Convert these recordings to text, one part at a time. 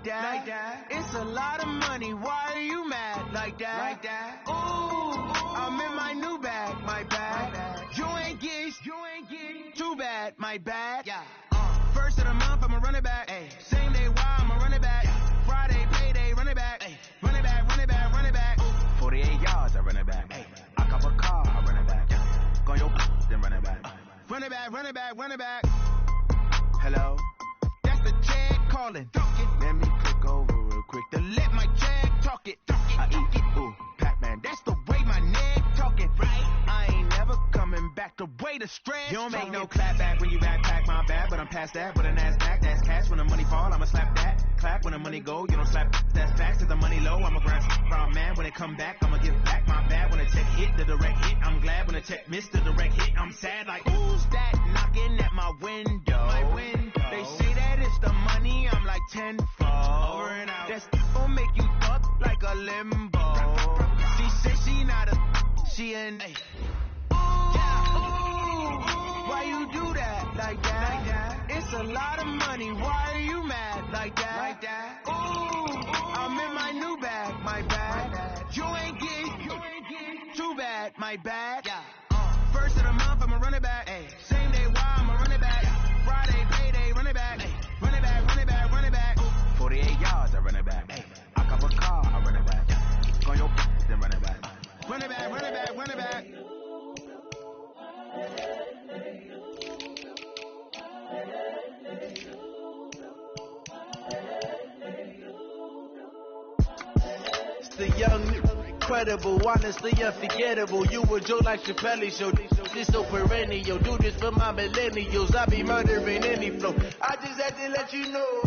like that. It's a lot of money. Why are you mad like that? Ooh, I'm in my new bag, my bad. You ain't get too bad, my bad. Yeah. First of the month, I'ma run it back. Ay. Same day, why I'ma run it back. Ay. Friday, payday, run it back. Ay. Run it back, run it back, run it back. Ooh. 48 yards, I run it back. Ay. I cop a car, I run it back. Yeah. Go your then run it back. Run it back, run it back, run it back. Hello? That's the check calling. Let me click over real quick to let my check talk it. I eat it, ooh, Pac-Man. That's the way my neck talking. Right? I ain't never coming back the way the stress. You don't make no clap back when you backpack, my bad, but I'm past that. But a NASDAQ, that's cash. When the money fall, I'ma slap that. Clap when the money go, you don't slap. That's facts. If the money low, I'ma grind from man. When it come back, I'ma give back my bad. When the check hit, the direct hit. I'm glad when the check missed the direct hit. I'm sad like, who's that knocking at my window? They say that it's the money, I'm like tenfold. Over and out. That's gon' make you up like a limbo. She said she not a, she an A. Why you do that like that? It's a lot of money. Why are you mad like that? Ooh, I'm in my new bag, my bad. You ain't get too bad, my bad. First of the month, I'ma run it back. Ay. Same day, why I'ma run it back. Friday, payday, run it back. Ay. Run it back, run it back, run it back. Ooh. 48 yards, I run it back. Ay. I cop a car, I run it back. Go your then run it back. Run it back, run it back, run it back. It's the young, incredible, honestly unforgettable. You a Joe like Chappelle show. This so perennial. Do this for my millennials. I be murdering any flow. I just had to let you know.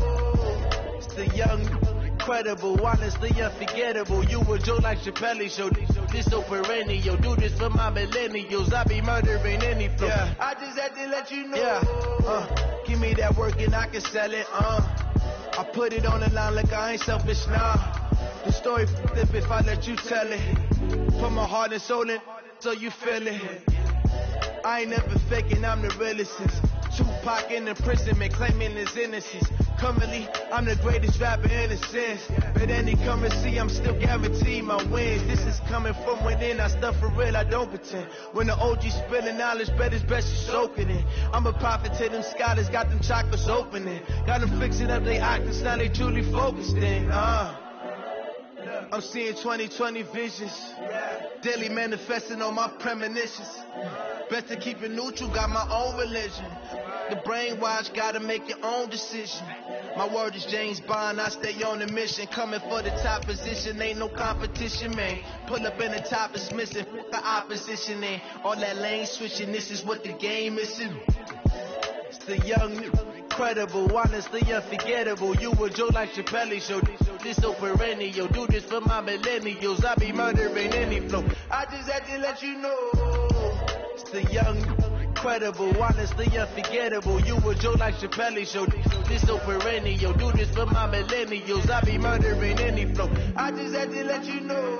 It's the young, incredible, honestly unforgettable. You a Joe like Chappelle show. This so perennial. Do this for my millennials. I be murdering any flow. Yeah. I just had to let you know. Yeah. Give me that work and I can sell it. I put it on the line like I ain't selfish now. The story flip if I let you tell it. Put my heart and soul in so you feel it. I ain't never faking, I'm the realest. Tupac in imprisonment, claiming his innocence. Currently, I'm the greatest rapper in a sense. But any currency, I'm still guaranteed my wins. This is coming from within, I stuff for real, I don't pretend. When the OG spilling knowledge, bet it's best you soak it in. I'm a prophet to them scholars, got them chakras opening. Got them fixing up they octaves, now they truly focused in. I'm seeing 2020 visions. Daily manifesting on my premonitions. Best to keep it neutral, got my own religion. The brainwash, gotta make your own decision. My word is James Bond, I stay on the mission. Coming for the top position, ain't no competition, man. Pull up in the top, it's missing, the opposition in. All that lane switching, this is what the game is in. It's the young, incredible, honestly unforgettable. You a Joe like Chappelle show. This so perennial. Do this for my millennials. I be murdering any flow. I just had to let you know. It's the young, incredible, honestly unforgettable. You a Joe like Chappelle show. This so perennial. Do this for my millennials. I be murdering any flow. I just had to let you know.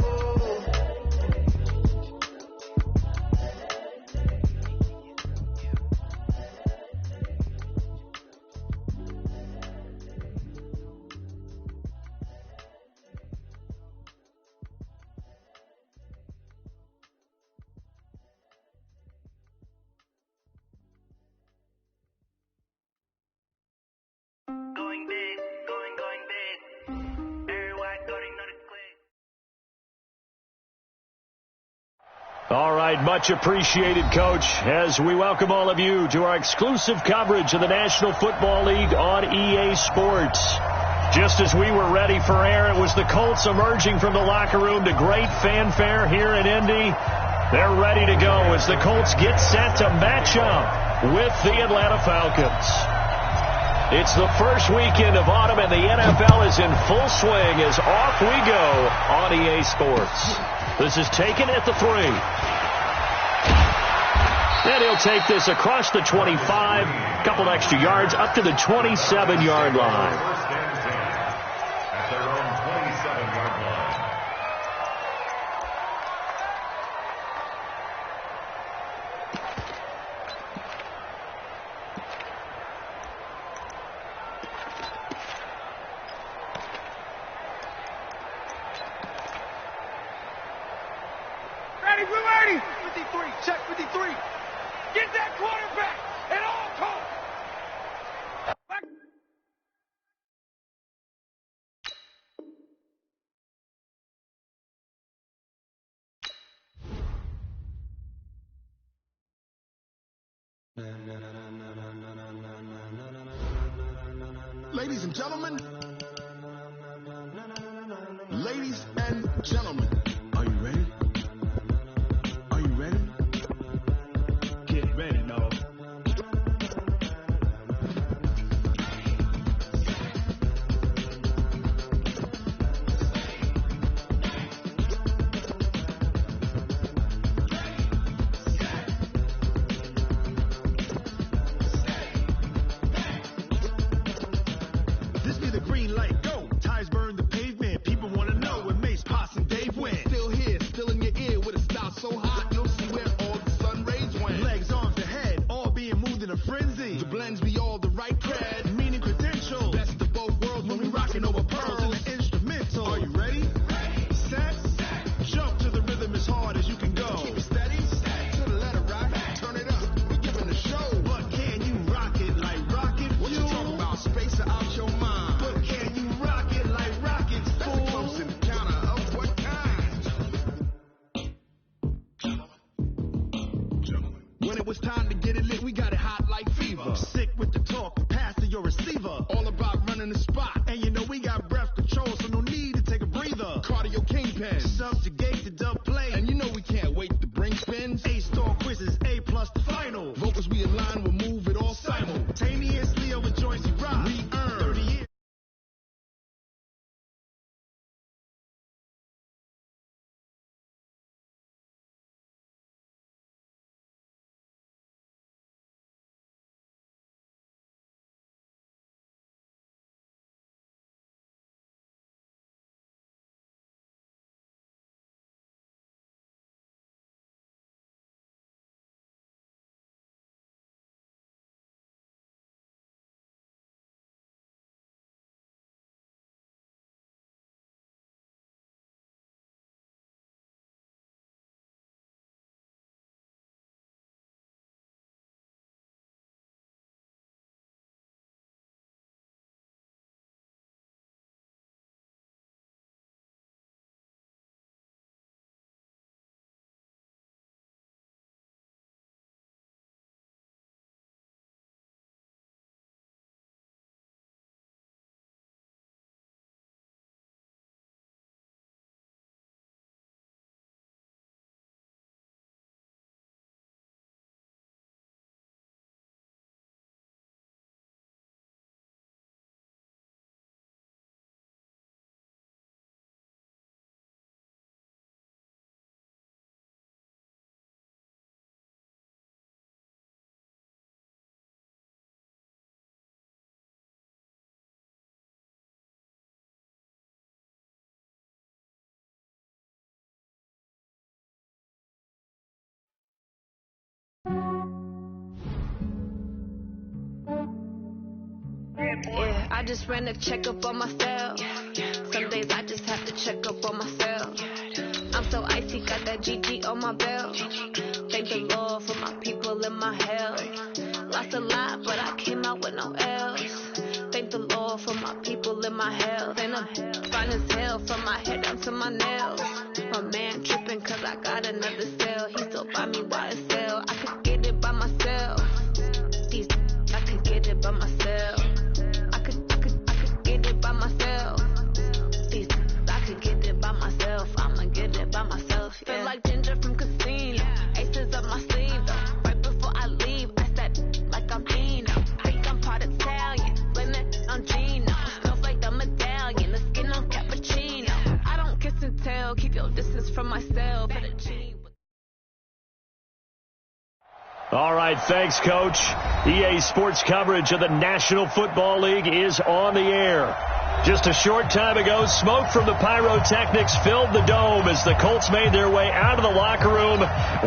All right, much appreciated, Coach, as we welcome all of you to our exclusive coverage of the National Football League on EA Sports. Just as we were ready for air, it was the Colts emerging from the locker room to great fanfare here in Indy. They're ready to go as the Colts get set to match up with the Atlanta Falcons. It's the first weekend of autumn, and the NFL is in full swing as off we go on EA Sports. This is taken at the 3. And he'll take this across the 25, couple extra yards, up to the 27-yard line. Check 53. Get that quarterback at all costs. Ladies and gentlemen, are you ready? Are you ready? Get ready, no. This be the green light, go. Tires burn the pavement, people want to know where Mace, Poss, and Dave went. Still here, still in your ear with a style so hot, you'll see where all the sun rays went. Legs, arms, the head, all being moved in a frenzy. The blends be all the right cred, meaning credentials. Best of both worlds when we rockin' over pearls in the instrumental. Are you ready? Set, jump to the rhythm as hard as you can go. Keep it steady, to the letter rock, turn it up, we giving a show. But can you rock it like rocket? What you talking about? Space or out your mind? But can you rock it like rockets? That's a close encounter of what kind? When it was time to get it lit, we got it hot like fever. Sick with the talk, pass to your receiver. All about running the spot, and you know we got breath control, so no need to take a breather. Cardio kingpin, subjugate the dub play, and you know we can't wait to bring spins. A-star quizzes, A+ the final. Vocals we align, we'll move it all simultaneously over joints you rock. We earn 30 years. Yeah, I just ran a checkup on myself. Some days I just have to check up on myself. I'm so icy, got that GG on my belt. Thank the Lord for my people and my health. Lost a lot, but I came out with no L's. Thank the Lord for my people and my health. And I'm fine as hell from my head down to my nails. My man tripping cause I got another cell. He still buy me YSL. I could get it by myself. These I could get it by myself. I could get it by myself. These I could get it by myself. I'ma get it by myself. Yeah. Feel like Ginger from Casino. Aces up my sleeve though. Right before I leave, I said like I'm Dino. Think I'm part Italian. Blame it on Gino. Smells like the medallion. The skin on cappuccino. I don't kiss and tell. Keep your distance from myself. Better cheat. All right, thanks, Coach. EA Sports coverage of the National Football League is on the air. Just a short time ago, smoke from the pyrotechnics filled the dome as the Colts made their way out of the locker room.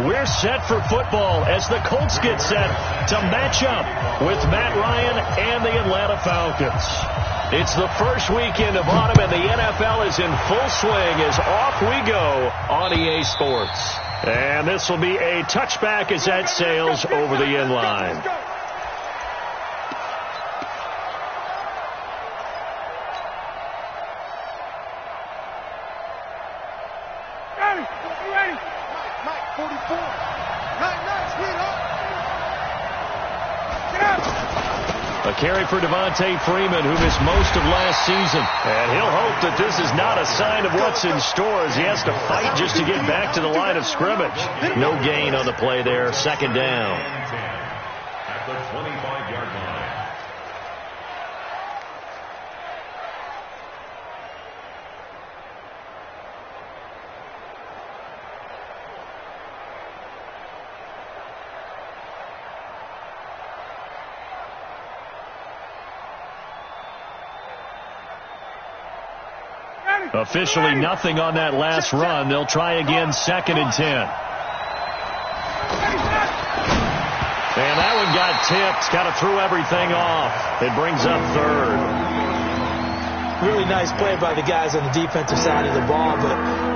We're set for football as the Colts get set to match up with Matt Ryan and the Atlanta Falcons. It's the first weekend of autumn, and the NFL is in full swing as off we go on EA Sports. And this will be a touchback as that sails over the end line. A carry for Devontae Freeman, who missed most of last season. And he'll hope that this is not a sign of what's in store as he has to fight just to get back to the line of scrimmage. No gain on the play there. Second down. At the 25-yard line. Officially nothing on that last run. They'll try again, 2nd and 10. And that one got tipped. Kind of threw everything off. It brings up 3rd. Really nice play by the guys on the defensive side of the ball, but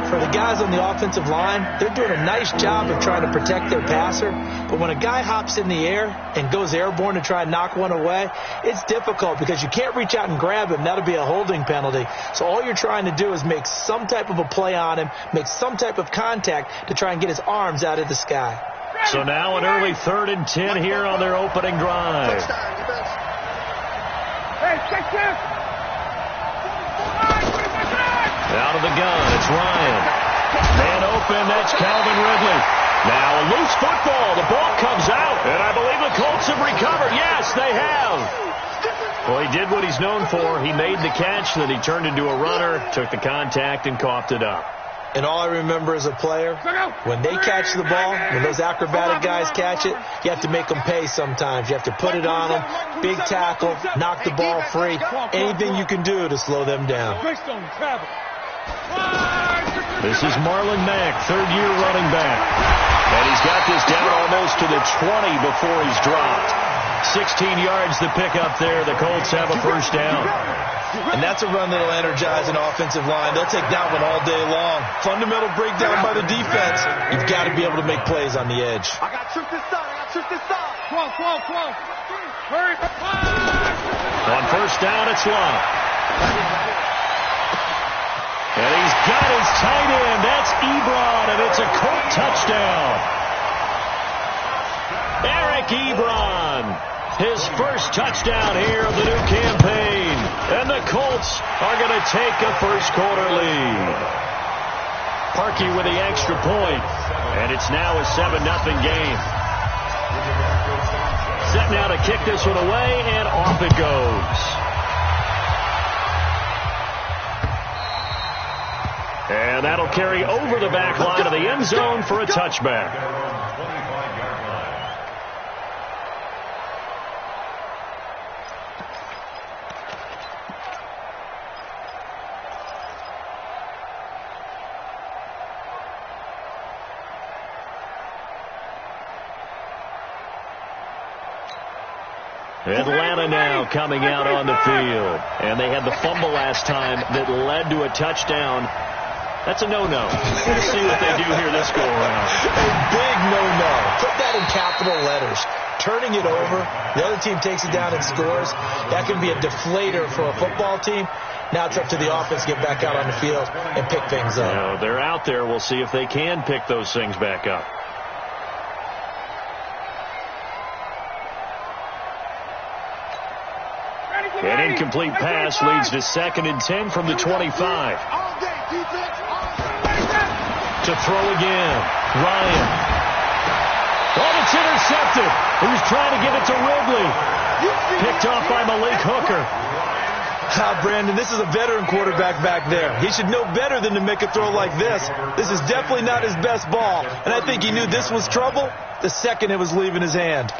for the guys on the offensive line, they're doing a nice job of trying to protect their passer. But when a guy hops in the air and goes airborne to try and knock one away, it's difficult because you can't reach out and grab him. That'll be a holding penalty. So all you're trying to do is make some type of a play on him, make some type of contact to try and get his arms out of the sky. So now an early 3rd and 10 here on their opening drive. Out of the gun, it's Ryan. Man open, that's Calvin Ridley. Now a loose football. The ball comes out, and I believe the Colts have recovered. Yes, they have. Well, he did what he's known for. He made the catch, then he turned into a runner, took the contact, and coughed it up. And all I remember as a player, when they catch the ball, when those acrobatic guys catch it, you have to make them pay sometimes. You have to put it on them, big tackle, knock the ball free, anything you can do to slow them down. This is Marlon Mack, 3rd-year running back. And he's got this down almost to the 20 before he's dropped. 16 yards to pick up there. The Colts have a 1st down. And that's a run that'll energize an offensive line. They'll take that one all day long. Fundamental breakdown by the defense. You've got to be able to make plays on the edge. I got truth this side. Hurry. On 1st down, it's Love. And he's got his tight end. That's Ebron, and it's a Colt touchdown. Eric Ebron, his 1st touchdown here of the new campaign. And the Colts are going to take a 1st-quarter lead. Parkey with the extra point, and it's now a 7-0 game. Set now to kick this one away, and off it goes. And that'll carry over the back line of the end zone for a touchback. Atlanta now coming out on the field. And they had the fumble last time that led to a touchdown. That's a no-no. We'll see what they do here this go-around. A big no-no. Put that in capital letters. Turning it over, the other team takes it down and scores. That can be a deflator for a football team. Now it's up to the offense to get back out on the field and pick things up. Now, they're out there. We'll see if they can pick those things back up. An incomplete pass leads to 2nd and 10 from the 25. To throw again. Ryan. Oh, it's intercepted. He was trying to give it to Ridley. Picked off by Malik Hooker. Brandon, this is a veteran quarterback back there. He should know better than to make a throw like this. This is definitely not his best ball. And I think he knew this was trouble the second it was leaving his hand.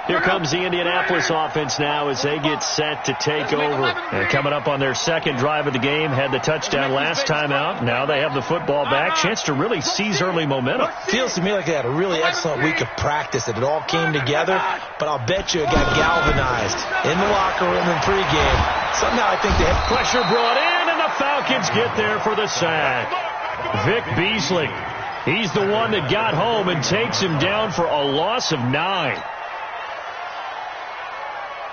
Here comes the Indianapolis offense now as they get set to take over. And coming up on their 2nd drive of the game, had the touchdown last time out. Now they have the football back. Chance to really seize early momentum. Feels to me like they had a really excellent week of practice, that it all came together. But I'll bet you it got galvanized in the locker room in pregame. Somehow I think they had pressure brought in, and the Falcons Falcons get there for the sack. Vic Beasley, he's the one that got home and takes him down for a loss of 9.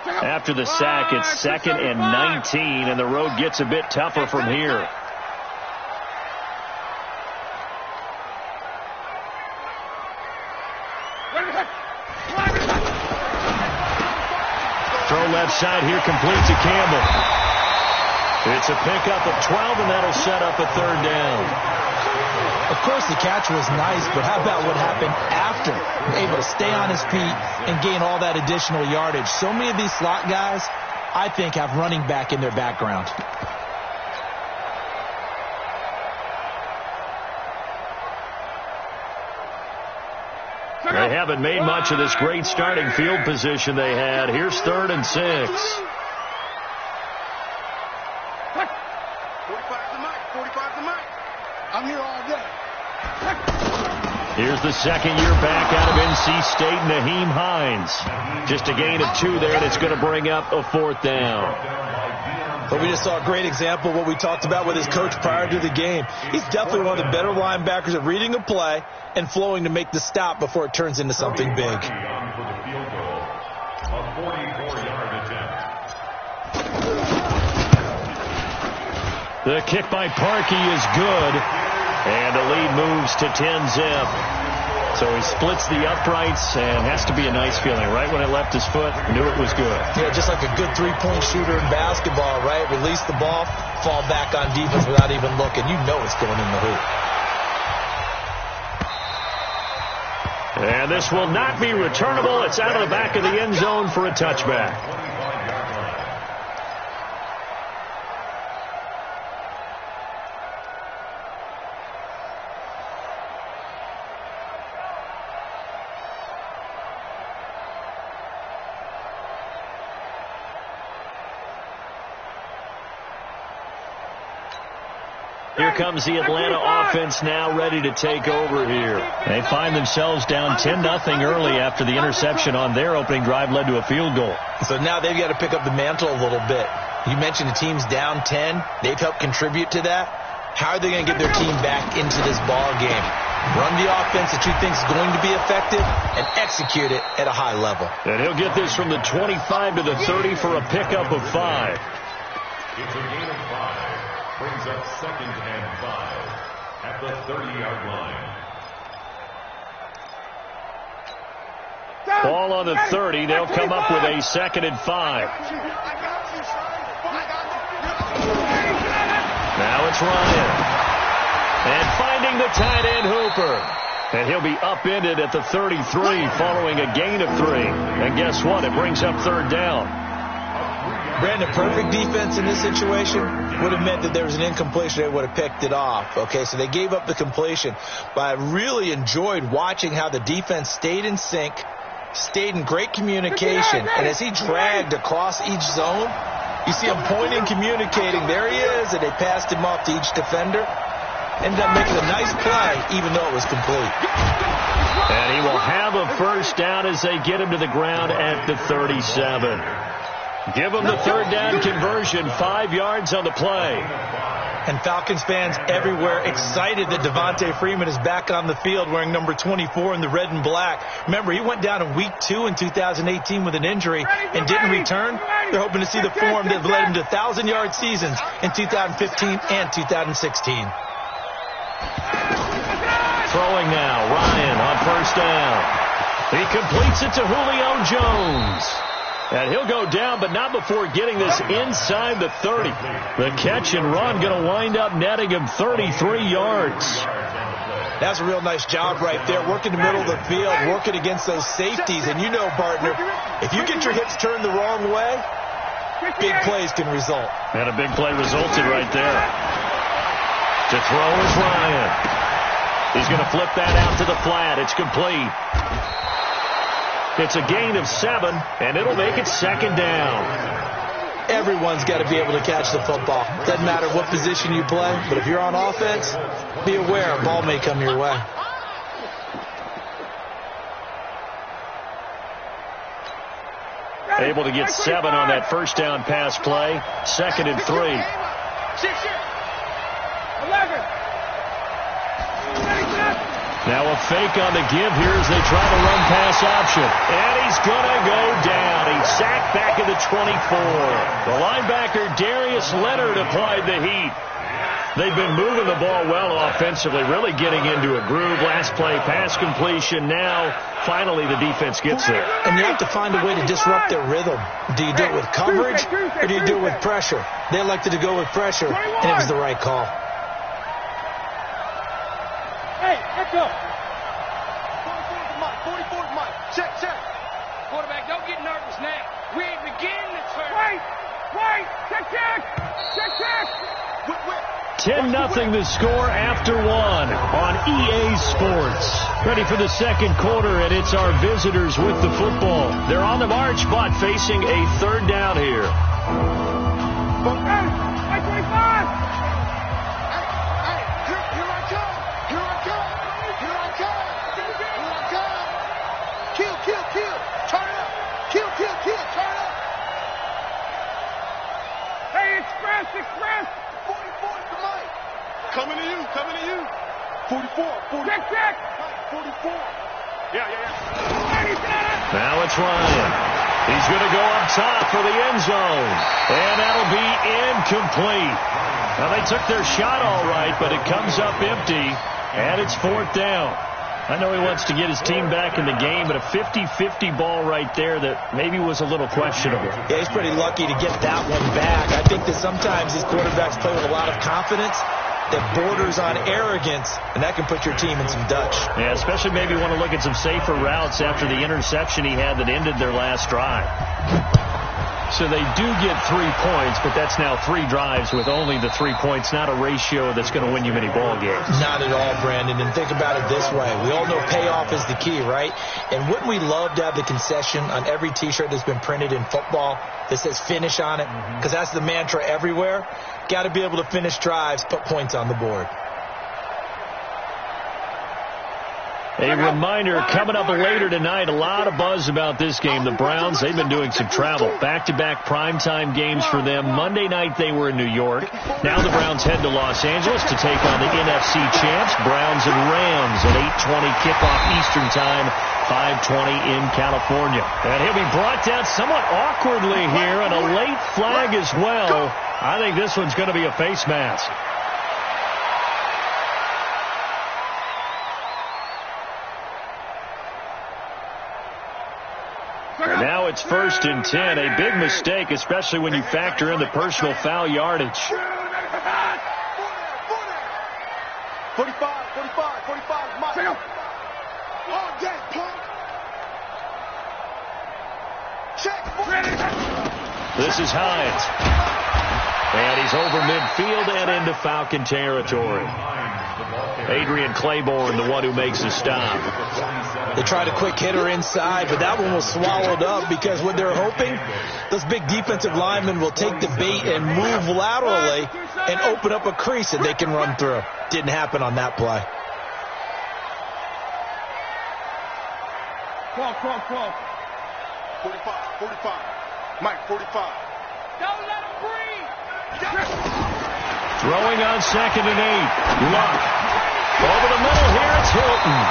After the sack, it's 2nd and 19, and the road gets a bit tougher from here. Throw left side here, complete to Campbell. It's a pickup of 12, and that'll set up a 3rd down. Of course, the catch was nice, but how about what happened after? Able to stay on his feet and gain all that additional yardage. So many of these slot guys, I think, have running back in their background. They haven't made much of this great starting field position they had. Here's 3rd and 6. 45 to Mike. 45 to Mike. I'm here all day. Here's the second-year back out of NC State, Naheem Hines. Just a gain of 2 there, and it's going to bring up a 4th down. But we just saw a great example of what we talked about with his coach prior to the game. He's definitely one of the better linebackers at reading a play and flowing to make the stop before it turns into something big. The kick by Parkey is good, and the lead moves to 10-zip. So he splits the uprights, and has to be a nice feeling. Right when it left his foot, knew it was good. Yeah, just like a good three-point shooter in basketball, right? Release the ball, fall back on defense without even looking. You know it's going in the hoop. And this will not be returnable. It's out of the back of the end zone for a touchback. Here comes the Atlanta offense now ready to take over here. They find themselves down 10-0 early after the interception on their opening drive led to a field goal. So now they've got to pick up the mantle a little bit. You mentioned the team's down 10. They've helped contribute to that. How are they going to get their team back into this ball game? Run the offense that you think is going to be effective and execute it at a high level. And he'll get this from the 25 to the 30 for a pickup of 5. It's a gain of 5. Brings up 2nd and 5 at the 30-yard line. Ball on the 30. They'll come up with a 2nd and 5. Now it's Ryan. And finding the tight end Hooper. And he'll be upended at the 33 following a gain of 3. And guess what? It brings up 3rd down. Brandon, perfect defense in this situation would have meant that there was an incompletion. They would have picked it off. Okay, so they gave up the completion. But I really enjoyed watching how the defense stayed in sync, stayed in great communication. And as he dragged across each zone, you see him pointing, communicating. There he is, and they passed him off to each defender. Ended up making a nice play, even though it was complete. And he will have a 1st down as they get him to the ground at the 37. Give them the 3rd down conversion, 5 yards on the play. And Falcons fans everywhere excited that Devontae Freeman is back on the field wearing number 24 in the red and black. Remember, he went down in week 2 in 2018 with an injury and didn't return. They're hoping to see the form that led him to 1,000-yard seasons in 2015 and 2016. Throwing now, Ryan on 1st down. He completes it to Julio Jones. And he'll go down, but not before getting this inside the 30. The catch and run going to wind up netting him 33 yards. That's a real nice job right there, working the middle of the field, working against those safeties. And you know, partner, if you get your hips turned the wrong way, big plays can result. And a big play resulted right there. To throw is Ryan. He's going to flip that out to the flat. It's complete. It's a gain of 7, and it'll make it 2nd down. Everyone's got to be able to catch the football. Doesn't matter what position you play, but if you're on offense, be aware a ball may come your way. Able to get 7 on that 1st down pass play. 2nd and 3. Now a fake on the give here as they try to run pass option. And he's going to go down. He's sacked back at the 24. The linebacker Darius Leonard applied the heat. They've been moving the ball well offensively, really getting into a groove. Last play, pass completion. Now, finally, the defense gets there. And you have to find a way to disrupt their rhythm. Do you do it with coverage or do you do it with pressure? They elected to go with pressure, and it was the right call. Hey, let's go. 44's Mike. 44's Mike. Check. Quarterback, don't get nervous now. We ain't beginning the turn. Wait. Check. 10-0 the score after one on EA Sports. Ready for the second quarter, and it's our visitors with the football. They're on the march, but facing a third down here. Hey, 25. Hey, here I come. Kill. Turn it up. Kill. Turn it up. Hey, express. 44 to Mike. Coming to you. 44. Check. 44. Yeah. Now it's Ryan. He's going to go up top for the end zone. And that'll be incomplete. Now, they took their shot all right, but it comes up empty, and it's fourth down. I know he wants to get his team back in the game, but a 50-50 ball right there that maybe was a little questionable. Yeah, he's pretty lucky to get that one back. I think that sometimes these quarterbacks play with a lot of confidence that borders on arrogance, and that can put your team in some Dutch. Yeah, especially maybe want to look at some safer routes after the interception he had that ended their last drive. So they do get 3 points, but that's now 3 drives with only the 3 points, not a ratio that's going to win you many ball games. Not at all, Brandon. And think about it this way. We all know payoff is the key, right? And wouldn't we love to have the concession on every T-shirt that's been printed in football that says finish on it? Because that's the mantra everywhere. Got to be able to finish drives, put points on the board. A reminder, coming up later tonight, a lot of buzz about this game. The Browns, they've been doing some travel. Back-to-back primetime games for them. Monday night they were in New York. Now the Browns head to Los Angeles to take on the NFC champs, Browns and Rams, an 8:20 kickoff Eastern time, 5:20 in California. And he'll be brought down somewhat awkwardly here, and a late flag as well. I think this one's going to be a face mask. And now it's 1st and 10. A big mistake, especially when you factor in the personal foul yardage. 45, Mike. Oh, that punk. Check. This is Hines. And he's over midfield and into Falcon territory. Adrian Claiborne, the one who makes the stop. They tried a quick hitter inside, but that one was swallowed up because what they're hoping, those big defensive linemen will take the bait and move laterally and open up a crease that they can run through. Didn't happen on that play. 12. 45. Mike, 45. Don't let him breathe. Throwing on 2nd and 8. Luck. Over the middle here, it's Hilton.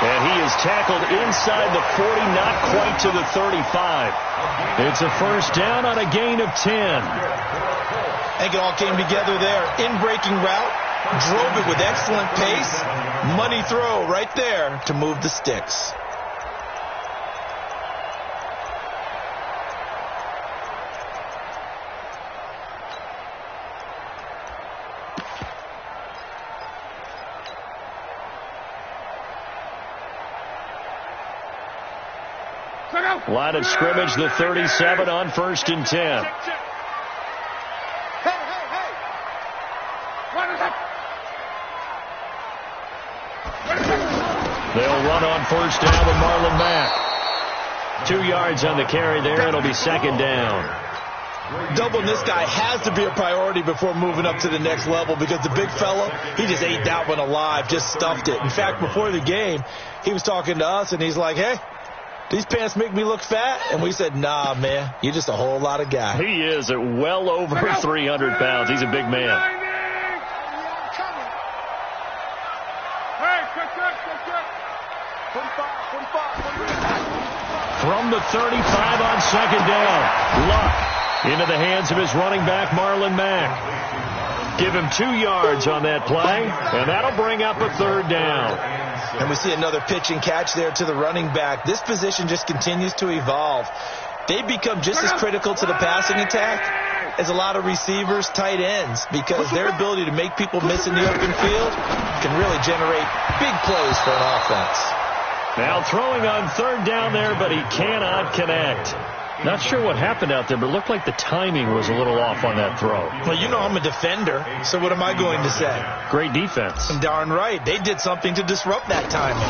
And he is tackled inside the 40, not quite to the 35. It's a first down on a gain of 10. I think it all came together there. In-breaking route, drove it with excellent pace. Money throw right there to move the sticks. Line of scrimmage, the 37 on 1st and 10. Hey. What is it? They'll run on 1st down with Marlon Mack. 2 yards on the carry there. It'll be 2nd down. Doubling this guy has to be a priority before moving up to the next level because the big fella, he just ate that one alive, just stuffed it. In fact, before the game, he was talking to us, and he's like, hey, these pants make me look fat? And we said, nah, man, you're just a whole lot of guy. He is at well over 300 pounds. He's a big man. Hey, quick. the 35 on second down. Luck into the hands of his running back, Marlon Mack. Give him 2 yards on that play, and that'll bring up a 3rd down. And we see another pitch and catch there to the running back. This position just continues to evolve. They become just as critical to the passing attack as a lot of receivers, tight ends, because their ability to make people miss in the open field can really generate big plays for an offense. Now throwing on 3rd down there, but he cannot connect. Not sure what happened out there, but it looked like the timing was a little off on that throw. Well, you know I'm a defender, so what am I going to say? Great defense. Darn right. They did something to disrupt that timing.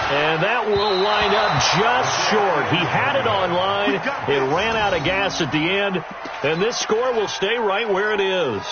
And that will wind up just short. He had it on line. It ran out of gas at the end, and this score will stay right where it is.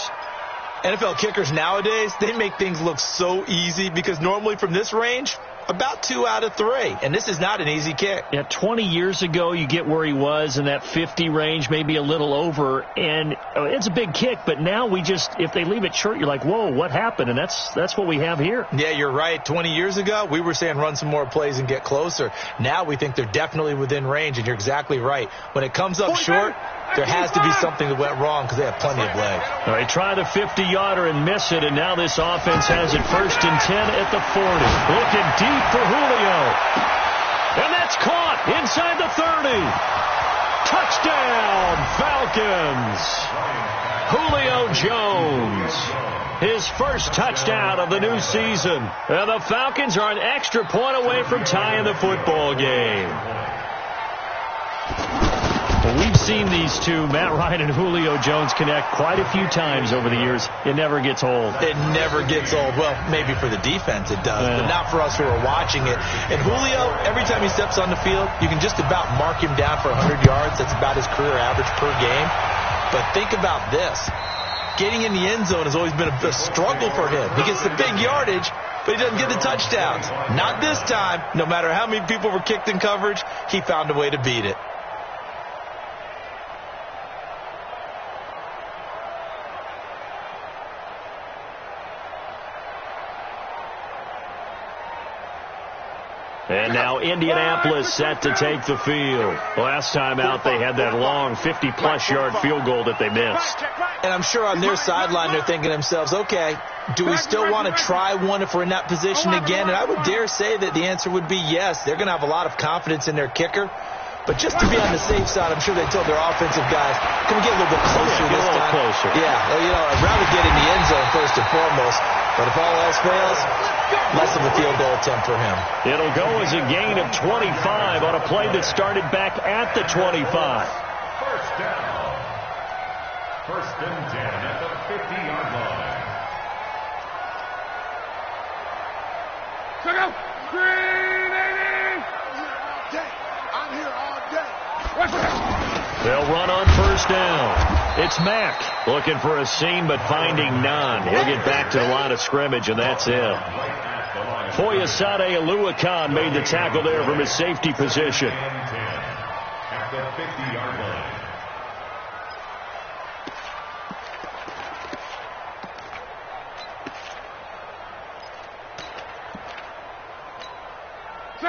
NFL kickers nowadays, they make things look so easy because normally from this range, about 2 out of 3. And this is not an easy kick. Yeah, 20 years ago, you get where he was in that 50 range, maybe a little over. And it's a big kick, but now we just, if they leave it short, you're like, whoa, what happened? And that's what we have here. Yeah, you're right. 20 years ago, we were saying run some more plays and get closer. Now we think they're definitely within range, and you're exactly right. When it comes up short, there has to be something that went wrong because they have plenty of legs. All right, try the 50-yarder and miss it, and now this offense has it 1st and 10 at the 40. Looking deep for Julio. And that's caught inside the 30. Touchdown, Falcons. Julio Jones. His first touchdown of the new season. And the Falcons are an extra point away from tying the football game. Well, we've seen these two, Matt Ryan and Julio Jones, connect quite a few times over the years. It never gets old. It never gets old. Well, maybe for the defense it does, but not for us who are watching it. And Julio, every time he steps on the field, you can just about mark him down for 100 yards. That's about his career average per game. But think about this. Getting in the end zone has always been a struggle for him. He gets the big yardage, but he doesn't get the touchdowns. Not this time. No matter how many people were kicked in coverage, he found a way to beat it. And now Indianapolis set to take the field. Last time out, they had that long 50-plus yard field goal that they missed. And I'm sure on their sideline they're thinking to themselves, okay, do we still want to try one if we're in that position again? And I would dare say that the answer would be yes. They're going to have a lot of confidence in their kicker. But just to be on the safe side, I'm sure they told their offensive guys, can we get a little bit closer this time? Closer. Yeah, well, I'd rather get in the end zone first and foremost. But if all else fails, less of a field goal attempt for him. It'll go as a gain of 25 on a play that started back at the 25. First down. 1st and 10 at the 50-yard line. Check out. I'm here all day. They'll run on 1st down. It's Mack looking for a seam but finding none. He'll get back to the line of scrimmage, and that's it. Foyesade Aluakan made the tackle there from his safety position. At the 50-yard line.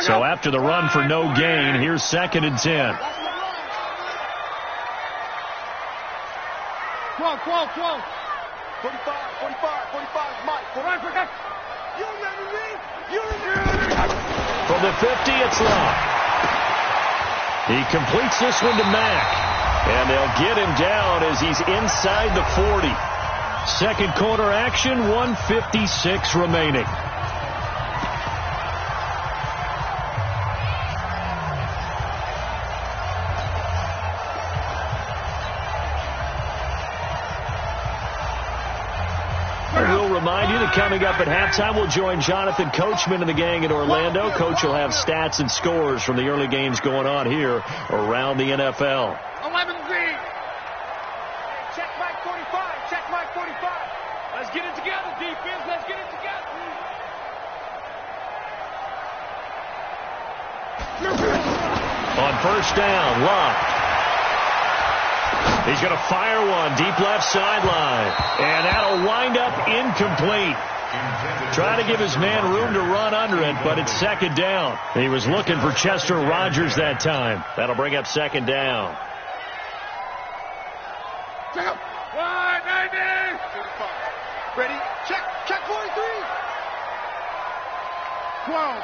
So after the run for no gain, here's 2nd and 10. 12. 45, Mike. You ready, Lee? You ready? From the 50, it's Luck. He completes this one to Mack. And they'll get him down as he's inside the 40. Second quarter action, 1:56 remaining. Remind you that coming up at halftime, we'll join Jonathan Coachman and the gang in Orlando. Coach will have stats and scores from the early games going on here around the NFL. 11 green. Check Mike 45. Check Mike 45. Let's get it together, defense. Let's get it together. On 1st down, Luck. He's going to fire one deep left sideline. And that'll wind up incomplete. Trying to give his man room to run under it, but it's second down. He was looking for Chester Rogers that time. That'll bring up second down. Check up. 190. Ready? Check. Check 43. 12.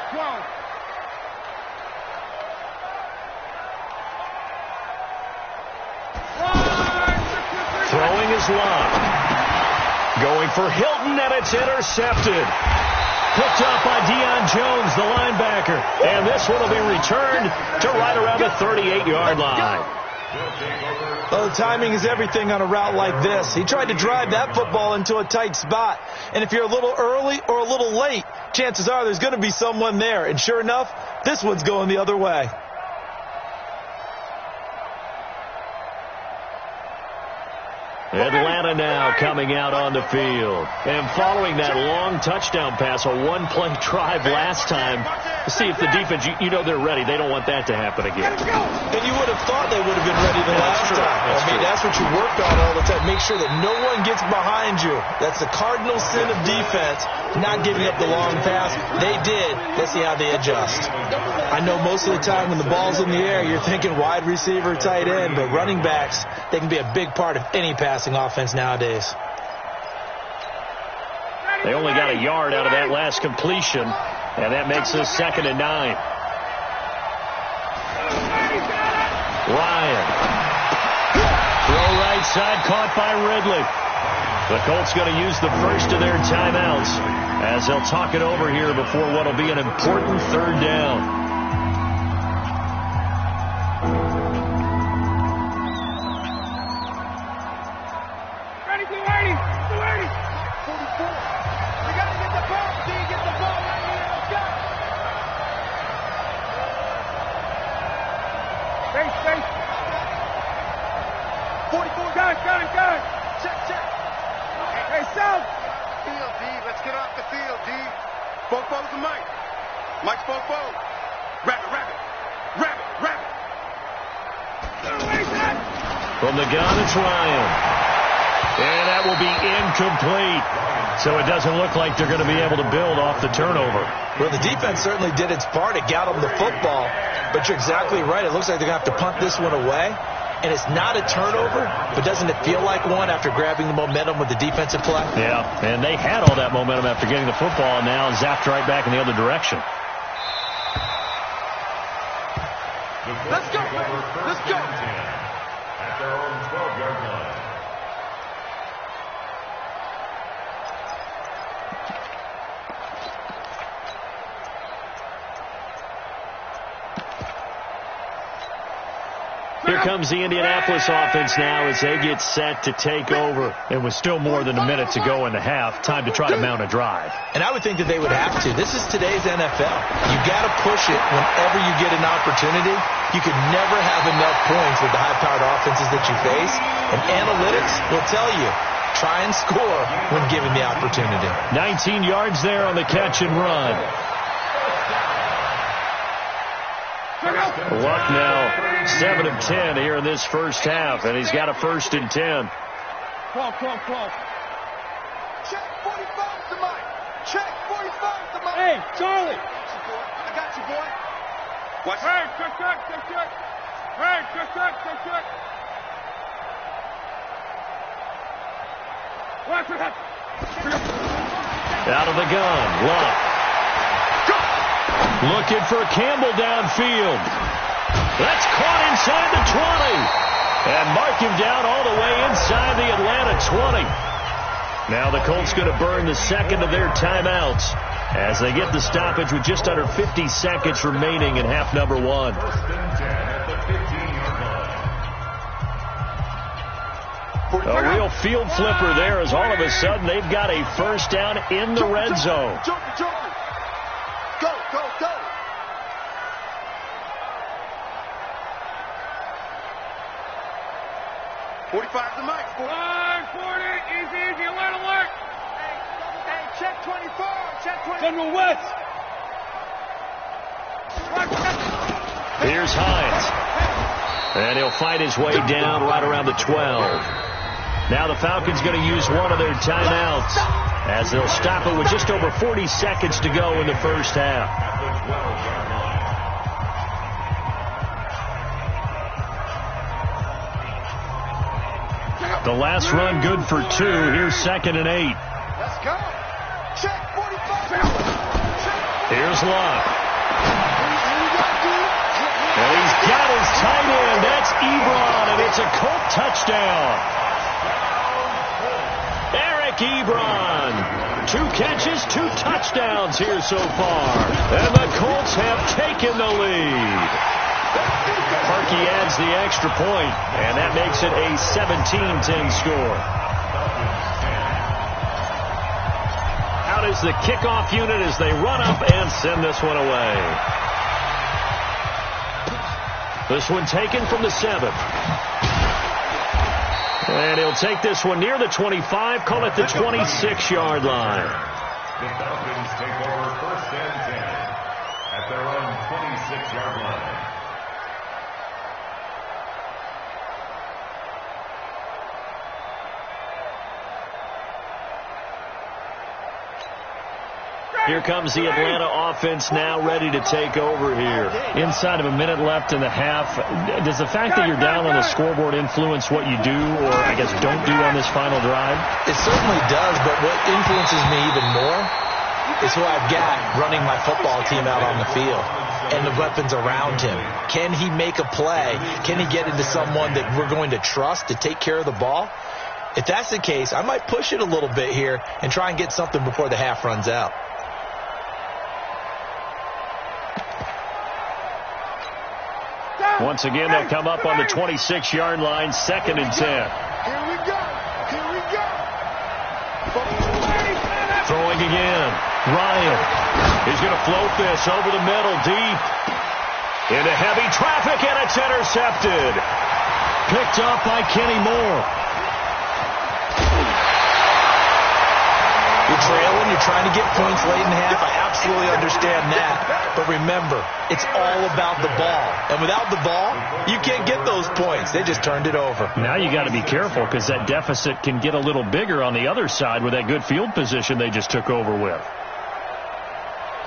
Throwing his line. Going for Hilton, and it's intercepted. Picked up by Deion Jones, the linebacker. And this one will be returned to right around the 38-yard line. Well, the timing is everything on a route like this. He tried to drive that football into a tight spot. And if you're a little early or a little late, chances are there's going to be someone there. And sure enough, this one's going the other way. Atlanta now coming out on the field. And following that long touchdown pass, a one-play drive last time, to see if the defense, you know they're ready. They don't want that to happen again. And you would have thought they would have been ready the last time. That's what you worked on all the time. Make sure that no one gets behind you. That's the cardinal sin of defense, not giving up the long pass. They did. Let's see how they adjust. I know most of the time when the ball's in the air, you're thinking wide receiver, tight end, but running backs, they can be a big part of any passing offense nowadays. They only got a yard out of that last completion, and that makes this 2nd and 9. Ryan. Throw right side, caught by Ridley. The Colts going to use the first of their timeouts as they'll talk it over here before what will be an important 3rd down. From the gun, it's Ryan. And that will be incomplete. So it doesn't look like they're going to be able to build off the turnover. Well, the defense certainly did its part. It got them the football. But you're exactly right. It looks like they're going to have to punt this one away. And it's not a turnover, but doesn't it feel like one after grabbing the momentum with the defensive play? Yeah, and they had all that momentum after getting the football, and now zapped right back in the other direction. Let's go, baby. Let's go. At their own 12-yard line. Here comes the Indianapolis offense now as they get set to take over. And with still more than a minute to go in the half, time to try to mount a drive. And I would think that they would have to. This is today's NFL. You got to push it whenever you get an opportunity. You could never have enough points with the high-powered offenses that you face. And analytics will tell you, try and score when given the opportunity. 19 yards there on the catch and run. Luck now 7 of 10 here in this first half, and he's got a 1st and 10. Come on. Check 45 to Mike. Check 45 to Mike. Hey, Charlie. I got you, boy. Watch. Hey, check. Hey, check. Watch it. Out of the gun, Luck. Looking for Campbell downfield. That's caught inside the 20. And mark him down all the way inside the Atlanta 20. Now the Colts going to burn the 2nd of their timeouts as they get the stoppage with just under 50 seconds remaining in half number 1. 1st and 10 at the 15-yard line. A real field flipper there as all of a sudden they've got a 1st down in the red zone. Jump. Go. 45 to Mike. 140. Easy. Alert. Hey, check 24. Check 24. General West. Here's Hines. And he'll fight his way down right around the 12. Now the Falcons going to use one of their timeouts as they'll stop it with just over 40 seconds to go in the first half. The last run good for 2. Here's 2nd and 8. Let's go. Check 45. Here's Luck. And he's got his tight end. That's Ebron, and it's a Colt touchdown. Eric Ebron. 2 catches, 2 touchdowns here so far. And the Colts have taken the lead. Parkey adds the extra point, and that makes it a 17-10 score. Out is the kickoff unit as they run up and send this one away. This one taken from the 7th. And he'll take this one near the 25, call it the 26-yard line. The Falcons take over 1st and 10 at their own 26-yard line. Here comes the Atlanta offense now ready to take over here. Inside of a minute left in the half, does the fact that you're down on the scoreboard influence what you do or, I guess, don't do on this final drive? It certainly does, but what influences me even more is who I've got running my football team out on the field and the weapons around him. Can he make a play? Can he get into someone that we're going to trust to take care of the ball? If that's the case, I might push it a little bit here and try and get something before the half runs out. Once again, they'll come up on the 26-yard line, 2nd and 10. Here we go. Here we go. Throwing again. Ryan. He's going to float this over the middle, deep. Into heavy traffic, and it's intercepted. Picked up by Kenny Moore. You're trailing, you're trying to get points late in half. I absolutely understand that. But remember, it's all about the ball. And without the ball, you can't get those points. They just turned it over. Now you got to be careful because that deficit can get a little bigger on the other side with that good field position they just took over with.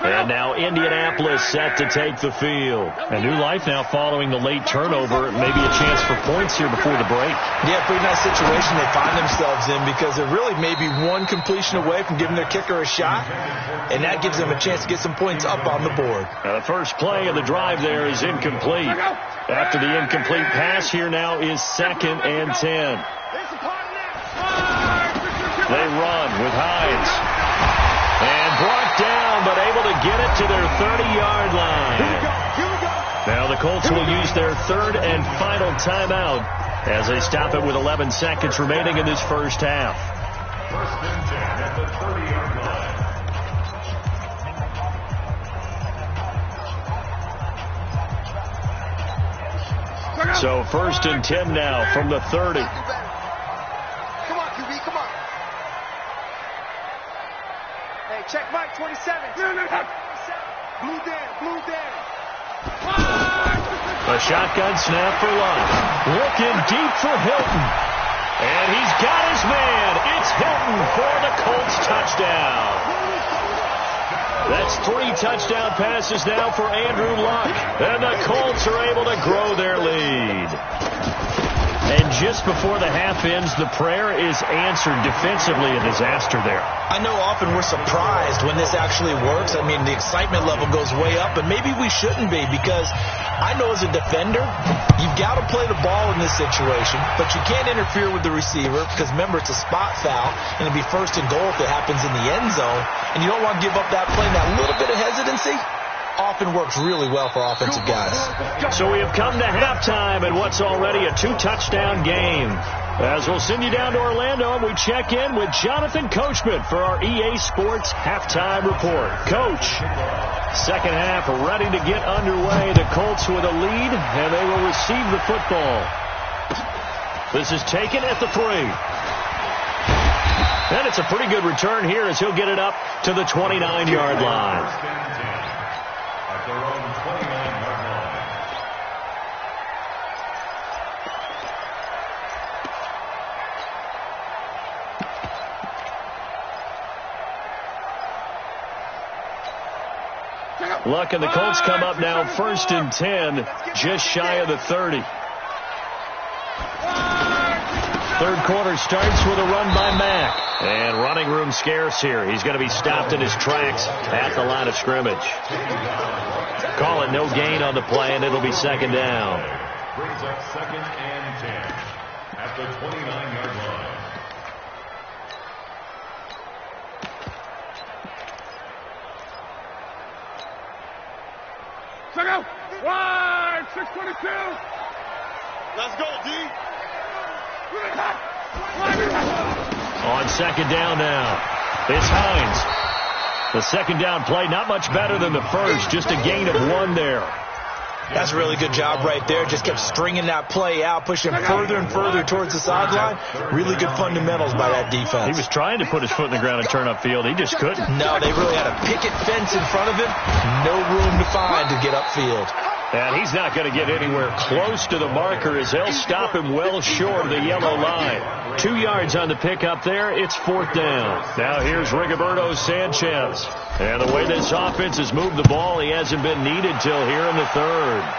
And now Indianapolis set to take the field. A new life now following the late turnover. Maybe a chance for points here before the break. Yeah, pretty nice situation they find themselves in because they're really maybe one completion away from giving their kicker a shot, and that gives them a chance to get some points up on the board. Now the first play of the drive there is incomplete. After the incomplete pass, here now is 2nd and 10. They run with Hines. And brought down, but able to get it to their 30-yard line. Now the Colts will use their 3rd and final timeout as they stop it with 11 seconds remaining in this first half. 1st and 10 at the 30-yard line. So 1st and 10 now from the 30. Come on, QB, come on. Hey, check Mike, 27. Blue down. A shotgun snap for Luck. Looking deep for Hilton. And he's got his man. It's Hilton for the Colts touchdown. That's 3 touchdown passes now for Andrew Luck. And the Colts are able to grow their lead. And just before the half ends, the prayer is answered. Defensively, a disaster there. I know often we're surprised when this actually works. I mean, the excitement level goes way up, and maybe we shouldn't be because I know as a defender, you've got to play the ball in this situation, but you can't interfere with the receiver because, remember, it's a spot foul, and it'll be 1st and goal if it happens in the end zone, and you don't want to give up that play. That little bit of hesitancy often works really well for offensive guys. So we have come to halftime in what's already a 2-touchdown game. As we'll send you down to Orlando, and we check in with Jonathan Coachman for our EA Sports Halftime Report. Coach, second half ready to get underway. The Colts with a lead, and they will receive the football. This is taken at the 3. And it's a pretty good return here as he'll get it up to the 29-yard line. At their own 29-yard line. Luck, and the Colts come up now 1st and 10, just shy of the 30. Third quarter starts with a run by Mack. And running room scarce here. He's going to be stopped in his tracks at the line of scrimmage. Call it no gain on the play, and it'll be 2nd down. Brings up 2nd and 10 at the 29-yard line. Check out. Wide. 622. Let's go, D. On 2nd down now, it's Hines. The 2nd down play, not much better than the first, just a gain of 1 there. That's a really good job right there. Just kept stringing that play out, pushing him further and further towards the sideline. Really good fundamentals by that defense. He was trying to put his foot in the ground and turn upfield. He just couldn't. No, they really had a picket fence in front of him. No room to find to get upfield. And he's not going to get anywhere close to the marker as they'll stop him well short of the yellow line. 2 yards on the pickup there. It's 4th down. Now here's Rigoberto Sanchez. And the way this offense has moved the ball, he hasn't been needed till here in the 3rd.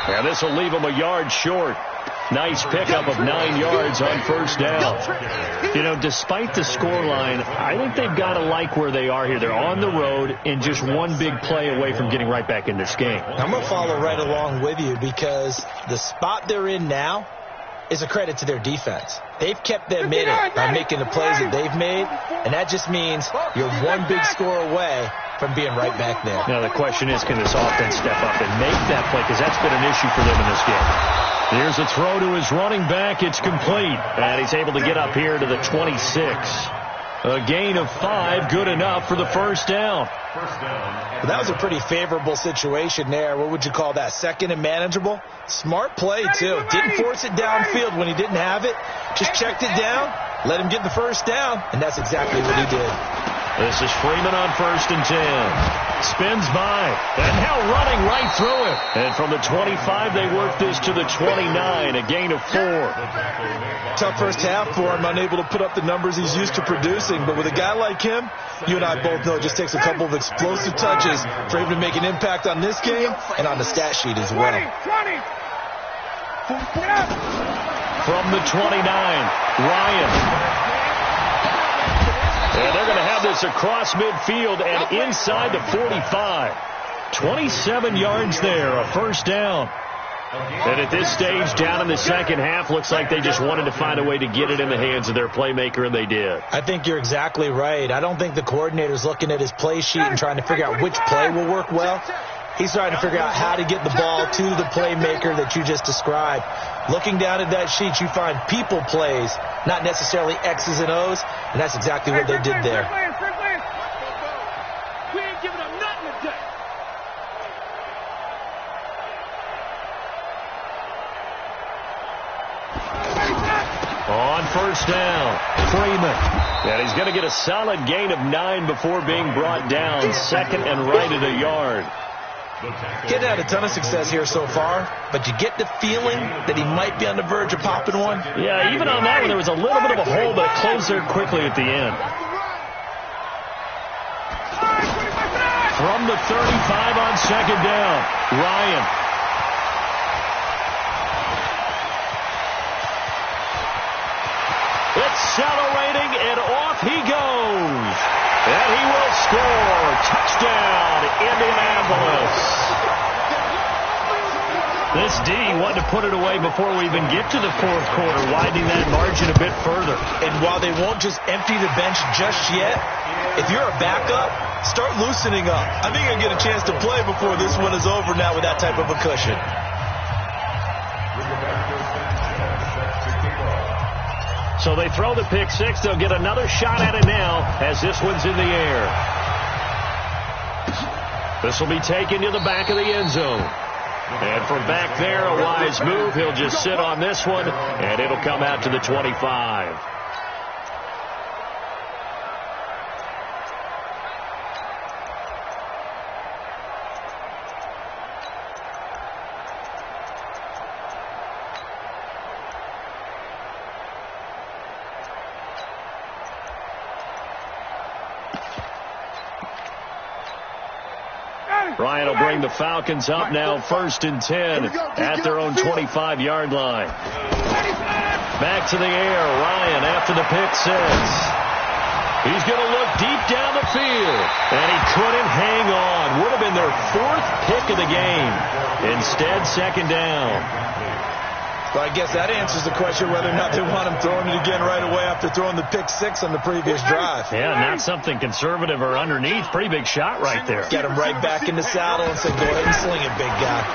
And this will leave him a yard short. Nice pickup of 9 yards on 1st down. You know, despite the scoreline, I think they've got to like where they are here. They're on the road and just one big play away from getting right back in this game. I'm going to follow right along with you because the spot they're in now is a credit to their defense. They've kept them in it by making the plays that they've made, and that just means you're one big score away from being right back there. Now the question is, can this offense step up and make that play? Because that's been an issue for them in this game. Here's a throw to his running back. It's complete. And he's able to get up here to the 26. A gain of 5, good enough for the 1st down. Well, that was a pretty favorable situation there. What would you call that? 2nd and manageable? Smart play, too. Didn't force it downfield when he didn't have it. Just checked it down, let him get the 1st down, and that's exactly what he did. This is Freeman on 1st and 10. Spins by, and now running right through it. And from the 25, they work this to the 29, a gain of 4. Tough first half for him, unable to put up the numbers he's used to producing. But with a guy like him, you and I both know it just takes a couple of explosive touches for him to make an impact on this game and on the stat sheet as well. 20. From the 29, Ryan. And they're going to have this across midfield and inside the 45. 27 yards there, a 1st down. And at this stage, down in the 2nd half, looks like they just wanted to find a way to get it in the hands of their playmaker, and they did. I think you're exactly right. I don't think the coordinator's looking at his play sheet and trying to figure out which play will work well. He's trying to figure out how to get the ball to the playmaker that you just described. Looking down at that sheet, you find people plays, not necessarily X's and O's, and that's exactly what they did there. We ain't giving up nothing today. On 1st down, Freeman. And he's going to get a solid gain of 9 before being brought down. 2nd and right at a yard. Getting had a ton of success here so far, but you get the feeling that he might be on the verge of popping one. Yeah, even on that one, there was a little bit of a hole, but it closed there quickly at the end. From the 35 on 2nd down, Ryan. Accelerating, and off he goes. And he will score. Touchdown, Indianapolis. This D wanted to put it away before we even get to the 4th quarter, widening that margin a bit further. And while they won't just empty the bench just yet, if you're a backup, start loosening up. I think you'll get a chance to play before this one is over now with that type of a cushion. So they throw the pick 6. They'll get another shot at it now as this one's in the air. This will be taken to the back of the end zone. And from back there, a wise move. He'll just sit on this one, and it'll come out to the 25. Ryan will bring the Falcons up now, 1st and 10 at their own 25-yard line. Back to the air. Ryan after the pick 6. He's going to look deep down the field, and he couldn't hang on. Would have been their 4th pick of the game. Instead, 2nd down. Well, I guess that answers the question whether or not they want him throwing it again right away after throwing the pick 6 on the previous drive. Yeah, not something conservative or underneath. Pretty big shot right there. Get him right back in the saddle and say, go ahead and sling it, big guy.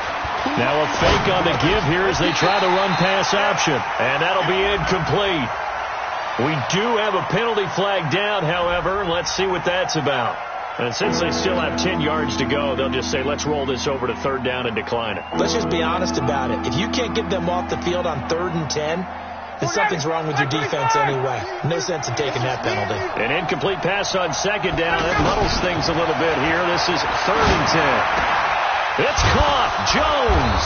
Now a fake on the give here as they try the run-pass option. And that'll be incomplete. We do have a penalty flag down, however. Let's see what that's about. And since they still have 10 yards to go, they'll just say, let's roll this over to 3rd down and decline it. Let's just be honest about it. If you can't get them off the field on 3rd and 10, then something's wrong with your defense anyway. No sense in taking that penalty. An incomplete pass on 2nd down. That muddles things a little bit here. This is 3rd and 10. It's caught. Jones.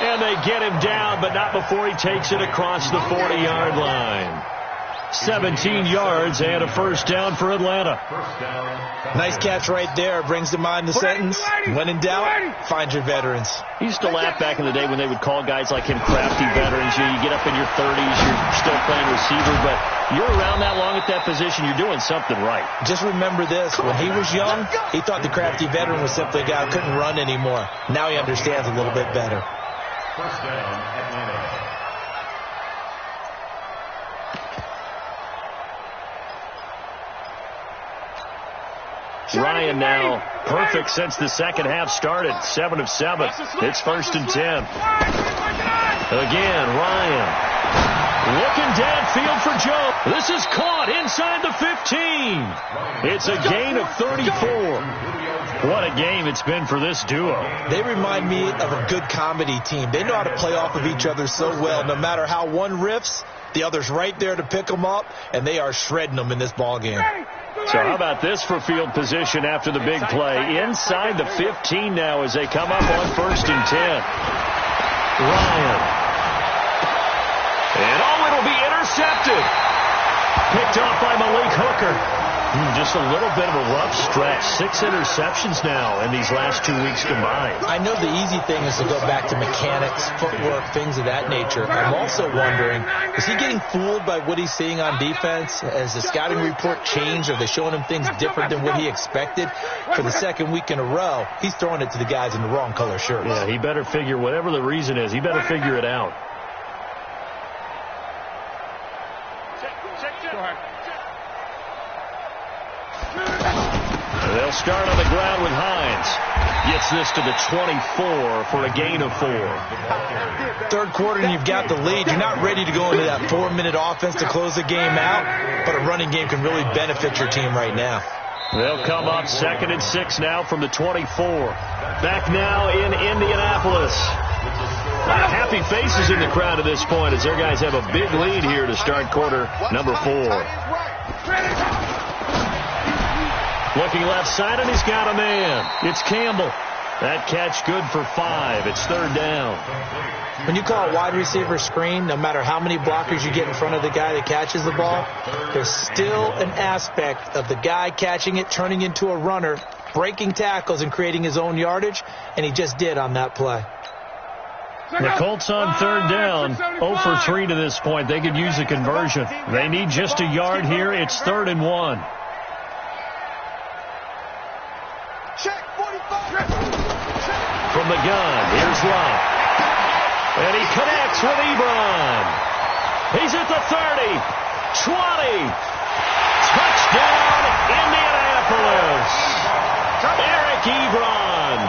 And they get him down, but not before he takes it across the 40-yard line. 17 yards and a 1st down for Atlanta. Nice catch right there. Brings to mind the sentence, when in doubt, find your veterans. He used to laugh back in the day when they would call guys like him crafty veterans. You get up in your 30s, you're still playing receiver, but you're around that long at that position, you're doing something right. Just remember this. When he was young, he thought the crafty veteran was simply a guy who couldn't run anymore. Now he understands a little bit better. 1st down, Atlanta. Ryan now perfect since the 2nd half started. 7 of 7. It's 1st and 10. Again, Ryan looking downfield for Joe. This is caught inside the 15. It's a gain of 34. What a game it's been for this duo. They remind me of a good comedy team. They know how to play off of each other so well. No matter how one riffs, the other's right there to pick them up, and they are shredding them in this ball game. So how about this for field position after the big play? Inside the 15 now as they come up on 1st and 10. Ryan. And it'll be intercepted. Picked off by Malik Hooker. Just a little bit of a rough stretch. 6 interceptions now in these last 2 weeks combined. I know the easy thing is to go back to mechanics, footwork, things of that nature. I'm also wondering, is he getting fooled by what he's seeing on defense? Has the scouting report changed? Are they showing him things different than what he expected? For the 2nd week in a row, he's throwing it to the guys in the wrong color shirts. Yeah, he better figure, whatever the reason is, he better figure it out. They'll start on the ground with Hines. Gets this to the 24 for a gain of 4. 3rd quarter and you've got the lead. You're not ready to go into that 4-minute offense to close the game out, but a running game can really benefit your team right now. They'll come up 2nd and 6 now from the 24. Back now in Indianapolis. A lot of happy faces in the crowd at this point as their guys have a big lead here to start quarter number 4. Looking left side, and he's got a man. It's Campbell. That catch good for 5. It's 3rd down. When you call a wide receiver screen, no matter how many blockers you get in front of the guy that catches the ball, there's still an aspect of the guy catching it, turning into a runner, breaking tackles and creating his own yardage, and he just did on that play. The Colts on 3rd down, 0 for 3 to this point. They could use a conversion. They need just a yard here. It's 3rd and 1. From the gun, here's Love. And he connects with Ebron. He's at the 30, 20. Touchdown, Indianapolis. Eric Ebron.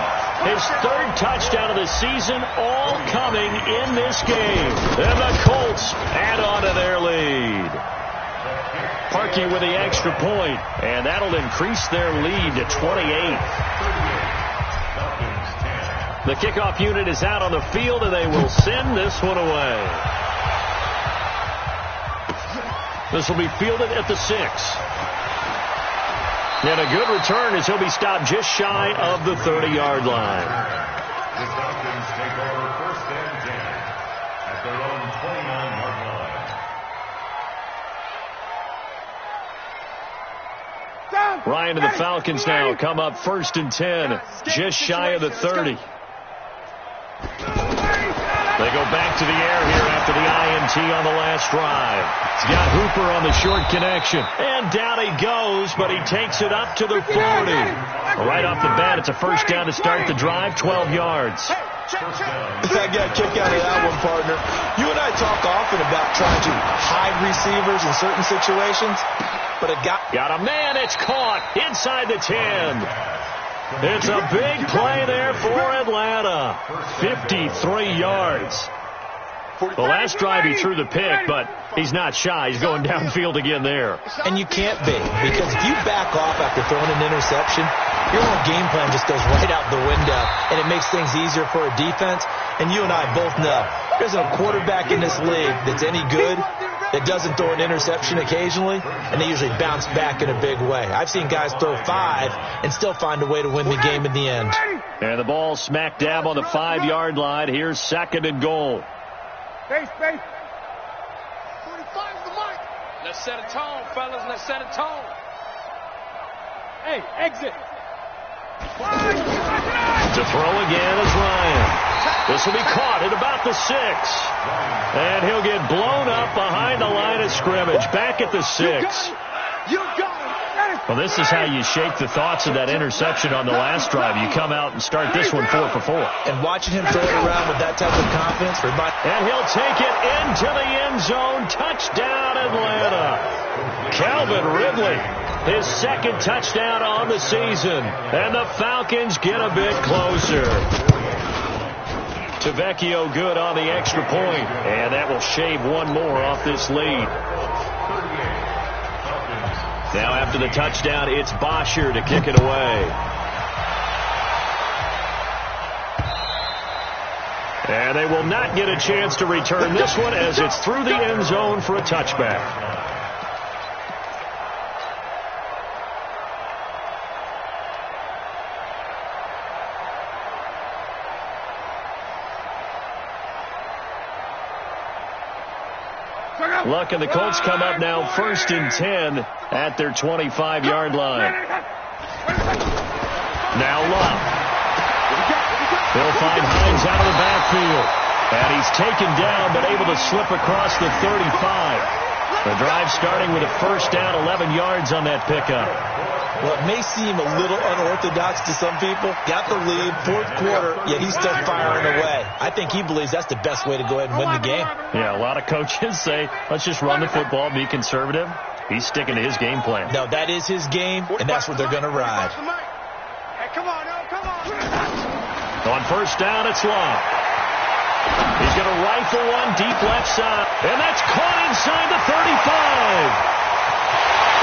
His 3rd touchdown of the season, all coming in this game. And the Colts add on to their lead. Parkey with the extra point, and that'll increase their lead to 28. The kickoff unit is out on the field, and they will send this one away. This will be fielded at the 6. And a good return as he'll be stopped just shy of the 30-yard line. The Falcons take over 1st and 10 at their own 29-yard line. Ryan and the Falcons now come up 1st and 10, just shy of the 30. They go back to the air here after the INT on the last drive. He's got Hooper on the short connection. And down he goes, but he takes it up to the 40. Right off the bat, it's a first down to start the drive, 12 yards. I got a kick out of that one, partner. You and I talk often about trying to hide receivers in certain situations, but it got a man. It's caught inside the 10. It's a big play there for Atlanta. 53 yards. The last drive he threw the pick, but he's not shy. He's going downfield again there. And you can't be, because if you back off after throwing an interception, your whole game plan just goes right out the window, and it makes things easier for a defense. And you and I both know there's a quarterback in this league that's any good that doesn't throw an interception occasionally, and they usually bounce back in a big way. I've seen guys throw 5 and still find a way to win the game in the end. And the ball smack dab on the 5-yard line. Here's 2nd and goal. Space. 45 the mic. Let's set a tone, fellas. Let's set a tone. Hey, exit. To throw again is Ryan. This will be caught at about the 6. And he'll get blown up behind the line of scrimmage. Back at the 6. You got it. Well, this is how you shake the thoughts of that interception on the last drive. You come out and start this one 4 for 4. And watching him throw it around with that type of confidence. And he'll take it into the end zone. Touchdown, Atlanta. Calvin Ridley, his 2nd touchdown on the season. And the Falcons get a bit closer. Tavecchio good on the extra point. And that will shave one more off this lead. Now after the touchdown, it's Bosher to kick it away. And they will not get a chance to return this one as it's through the end zone for a touchback. Luck and the Colts come up now 1st and 10 at their 25-yard line. Now Luck. They'll find Hines out of the backfield. And he's taken down but able to slip across the 35. The drive starting with a first down, 11 yards on that pickup. Well, it may seem a little unorthodox to some people. Got the lead, 4th quarter, yet he's still firing away. I think he believes that's the best way to go ahead and win the game. Yeah, a lot of coaches say, let's just run the football, be conservative. He's sticking to his game plan. No, that is his game, and that's what they're going to ride. Hey, come on. On first down, it's Long. He's going to rifle one deep left side. And that's caught inside the 35.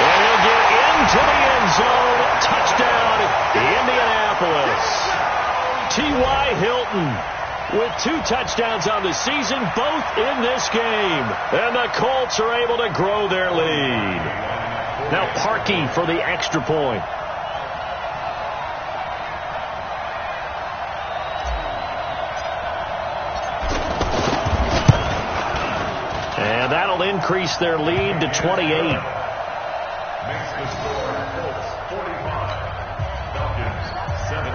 And he'll get into the end zone. Touchdown, Indianapolis. T.Y. Hilton with 2 touchdowns on the season, both in this game. And the Colts are able to grow their lead. Now Parkey for the extra point. And that'll increase their lead to 28. Makes the score Colts 45, Falcons 17.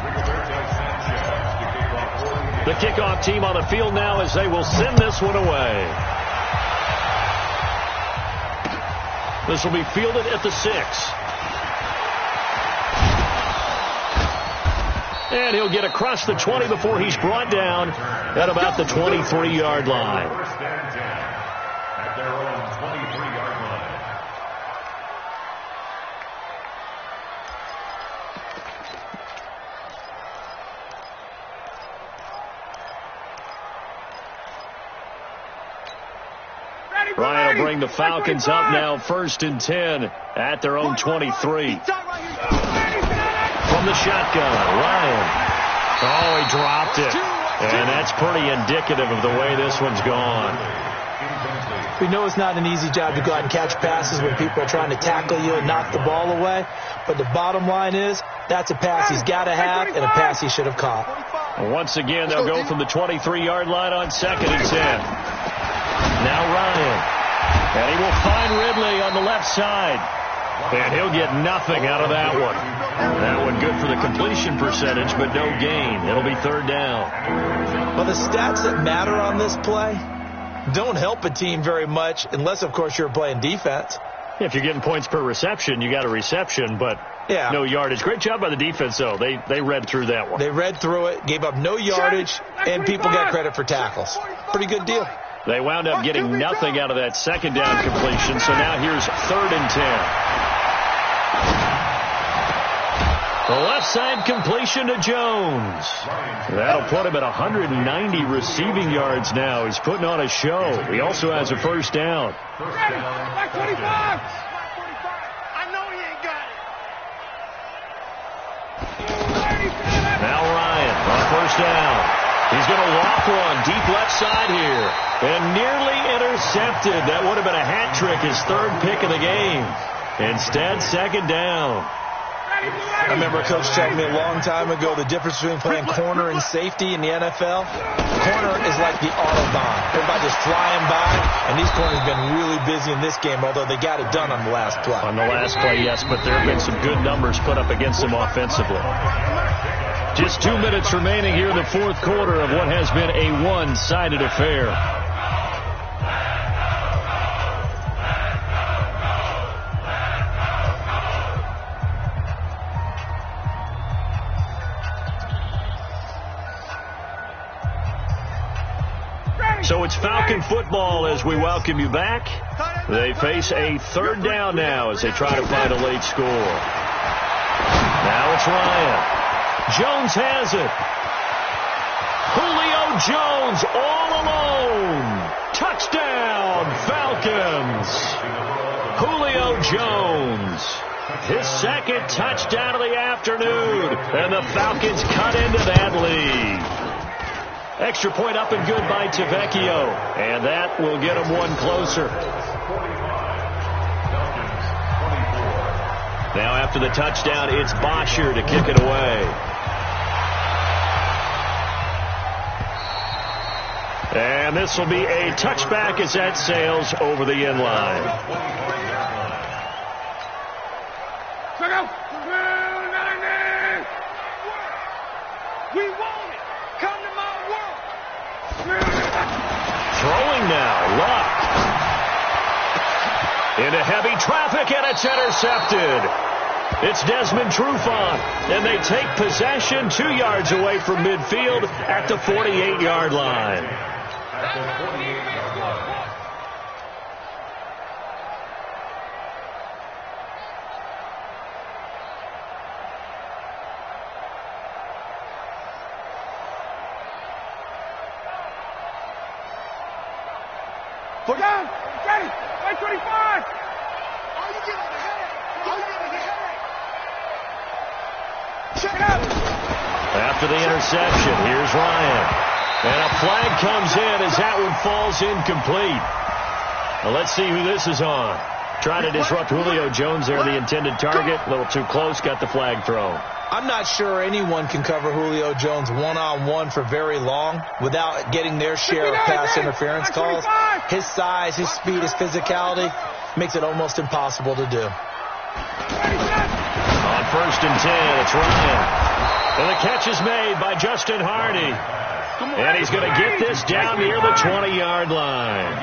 Rigoberto Sanchez to kick off 40. The kickoff team on the field now as they will send this one away. This will be fielded at the 6. And he'll get across the 20 before he's brought down at about the 23-yard line. First and 10 at their own 23-yard line. Ryan will bring the Falcons up now 1st and 10 at their own 23. From the shotgun, Ryan. Oh, he dropped it. And that's pretty indicative of the way this one's gone. We know it's not an easy job to go out and catch passes when people are trying to tackle you and knock the ball away. But the bottom line is, that's a pass he's got to have and a pass he should have caught. Once again, they'll go from the 23-yard line on 2nd and 10. Now Ryan. And he will find Ridley on the left side. And he'll get nothing out of that one. That one good for the completion percentage, but no gain. It'll be 3rd down. Well, the stats that matter on this play don't help a team very much unless, of course, you're playing defense. If you're getting points per reception, you got a reception, but no yardage. Great job by the defense, though. They read through that one. They read through it, gave up no yardage, and people got credit for tackles. Pretty good deal. They wound up getting nothing out of that 2nd down completion, so now here's 3rd and 10. The left side completion to Jones. That'll put him at 190 receiving yards now. He's putting on a show. He also has a 1st down. Back 25. I know he ain't got it. Now Ryan on 1st down. He's going to lock one deep left side here. And nearly intercepted. That would have been a hat trick, his 3rd pick of the game. Instead, 2nd down. I remember a coach telling me a long time ago the difference between playing corner and safety in the NFL. Corner is like the Autobahn. Everybody just flying by, and these corners have been really busy in this game, although they got it done on the last play. On the last play, yes, but there have been some good numbers put up against them offensively. Just 2 minutes remaining here in the 4th quarter of what has been a one-sided affair. So it's Falcon football as we welcome you back. They face a 3rd down now as they try to find a late score. Now it's Ryan. Jones has it. Julio Jones all alone. Touchdown, Falcons. Julio Jones. His 2nd touchdown of the afternoon. And the Falcons cut into that lead. Extra point up and good by Tavecchio. And that will get him one closer. Now after the touchdown, it's Bosher to kick it away. And this will be a touchback as that sails over the end line. We want it. Come to my world. Throwing now, Luck. Into heavy traffic, and it's intercepted. It's Desmond Trufant, and they take possession 2 yards away from midfield at the 48-yard line. Put down. Ready. 125. Are you getting the headache? Are you getting the headache? Check it out. After the interception, here's Ryan. And a flag comes in as that one falls incomplete. Well, let's see who this is on. Trying to disrupt Julio Jones there, the intended target. A little too close, got the flag thrown. I'm not sure anyone can cover Julio Jones one-on-one for very long without getting their share of pass interference calls. His size, his speed, his physicality makes it almost impossible to do. On 1st and 10, it's Ryan. And the catch is made by Justin Hardy. And he's going to get this down near the 20-yard line.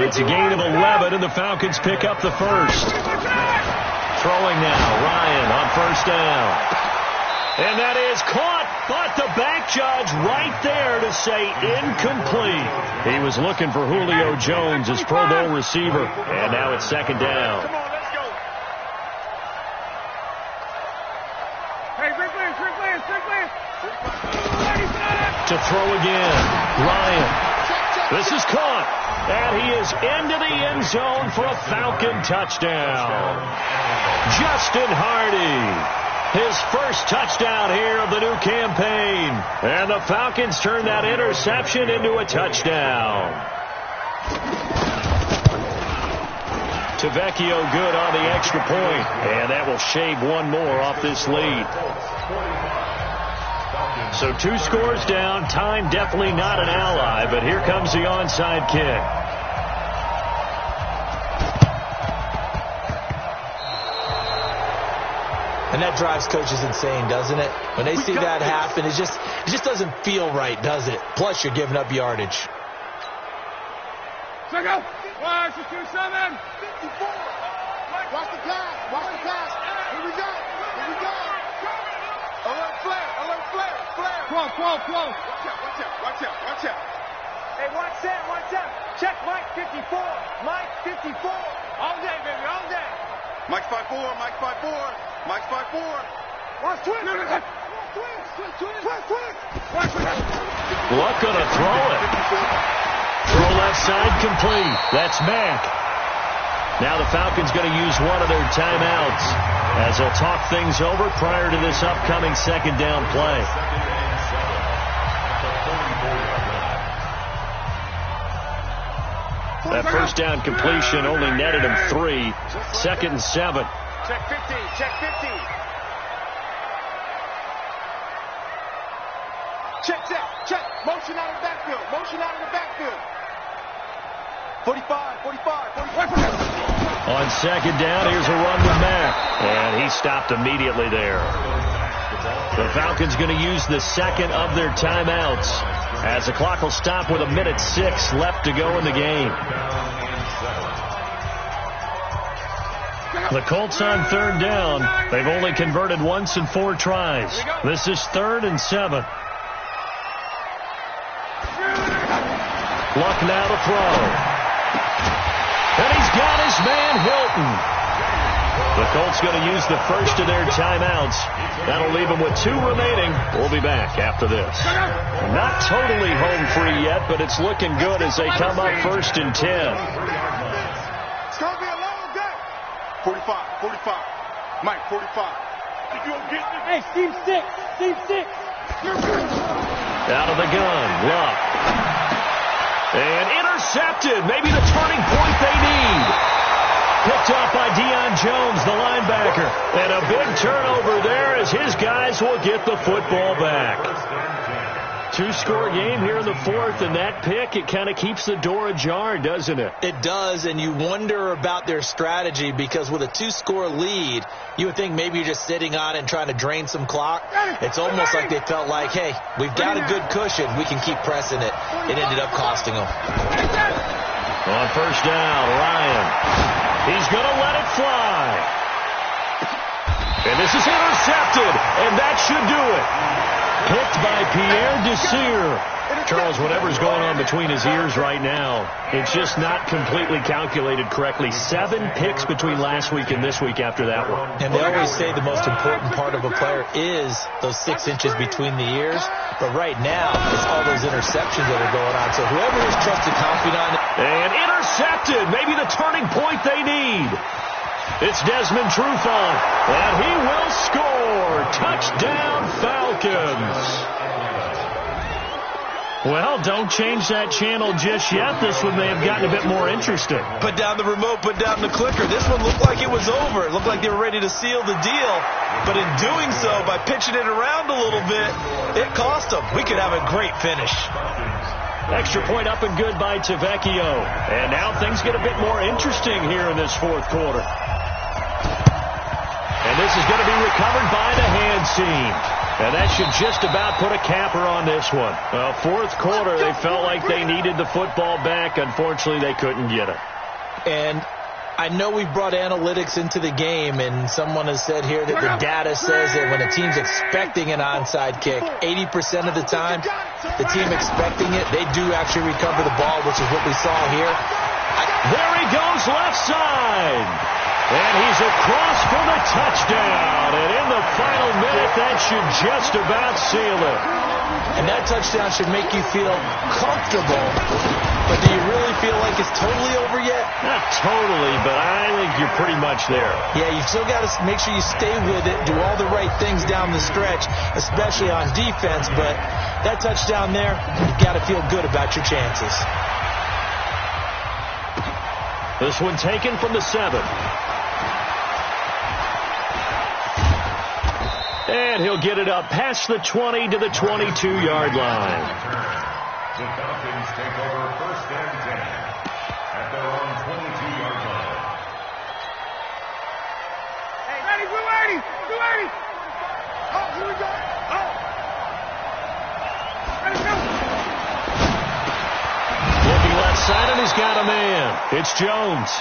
It's a gain of 11, and the Falcons pick up the 1st. Throwing now, Ryan on 1st down. And that is caught, but the back judge right there to say incomplete. He was looking for Julio Jones, his Pro Bowl receiver. And now it's 2nd down. Come on, let's go. Hey, Rick Lance. To throw again, Ryan. This is caught, and he is into the end zone for a Falcon touchdown. Justin Hardy. His first touchdown here of the new campaign. And the Falcons turn that interception into a touchdown. Tavecchio good on the extra point. And that will shave one more off this lead. So 2 scores down. Time definitely not an ally, but here comes the onside kick. And that drives coaches insane, doesn't it? When they see that happen, it just doesn't feel right, does it? Plus, you're giving up yardage. Check out. 1, 2, 7, 54. Watch the pass. Watch the pass. Here we go. Here we go. Alert flare. Alert flare. Flare. Quo. Watch out. Watch out. Hey, watch that. Check Mike 54. Mike 54. All day, baby. All day. Mike's 5'4". Mike's 5'4". Mike's 5'4". Watch twist. Twist. Luck gonna throw it. Throw left side complete. That's Mack. Now the Falcons going to use one of their timeouts as they'll talk things over prior to this upcoming second down play. That first down completion only netted him 3. 2nd and 7. Check 15. Check 15. Check. Motion out of the backfield. 45. On second down, here's a run with Mack. And he stopped immediately there. The Falcons going to use the second of their timeouts as the clock will stop with 1:06 left to go in the game. The Colts on 3rd down. They've only converted once in 4 tries. This is 3rd and 7. Luck now to throw. And he's got his man Hilton. The Colts going to use the first of their timeouts. That'll leave them with 2 remaining. We'll be back after this. Not totally home free yet, but it's looking good as they come up 1st and 10. It's going to be a long day. 45. Mike, 45. Hey, Steve 6. Out of the gun, Luck. And intercepted. Maybe the turning point they need. Picked off by Deion Jones, the linebacker. And a big turnover there as his guys will get the football back. 2-score game here in the 4th, and that pick, it kind of keeps the door ajar, doesn't it? It does, and you wonder about their strategy because with a 2-score lead, you would think maybe you're just sitting on it and trying to drain some clock. It's almost like they felt like, hey, we've got a good cushion. We can keep pressing it. It ended up costing them. On 1st down, Ryan. He's going to let it fly. And this is intercepted, and that should do it. Picked by Pierre Desir. Charles, whatever's going on between his ears right now, it's just not completely calculated correctly. 7 picks between last week and this week after that one. And they always say the most important part of a player is those 6 inches between the ears. But right now, it's all those interceptions that are going on. So whoever is trusted confidant. And intercepted. Maybe the turning point they need. It's Desmond Trufant, and he will score. Touchdown, Falcons. Well, don't change that channel just yet. This one may have gotten a bit more interesting. Put down the remote, put down the clicker. This one looked like it was over. It looked like they were ready to seal the deal. But in doing so, by pitching it around a little bit, it cost them. We could have a great finish. Extra point up and good by Tavecchio. And now things get a bit more interesting here in this 4th quarter. And this is going to be recovered by the hand team. And that should just about put a capper on this one. 4th quarter, they felt like they needed the football back. Unfortunately, they couldn't get it. And I know we've brought analytics into the game, and someone has said here that the data says that when a team's expecting an onside kick, 80% of the time, the team expecting it, they do actually recover the ball, which is what we saw here. There he goes, left side. And he's across for the touchdown. And in the final minute, that should just about seal it. And that touchdown should make you feel comfortable. But do you really feel like it's totally over yet? Not totally, but I think you're pretty much there. Yeah, you've still got to make sure you stay with it, do all the right things down the stretch, especially on defense. But that touchdown there, you've got to feel good about your chances. This one taken from the 7. And he'll get it up past the 20 to the 22-yard line. The Falcons take over 1st and 10 at their own 22-yard line. Hey, ready, we're ready. We're ready. Oh, here we go. Oh. Ready, go. Looking left side, and he's got a man. It's Jones.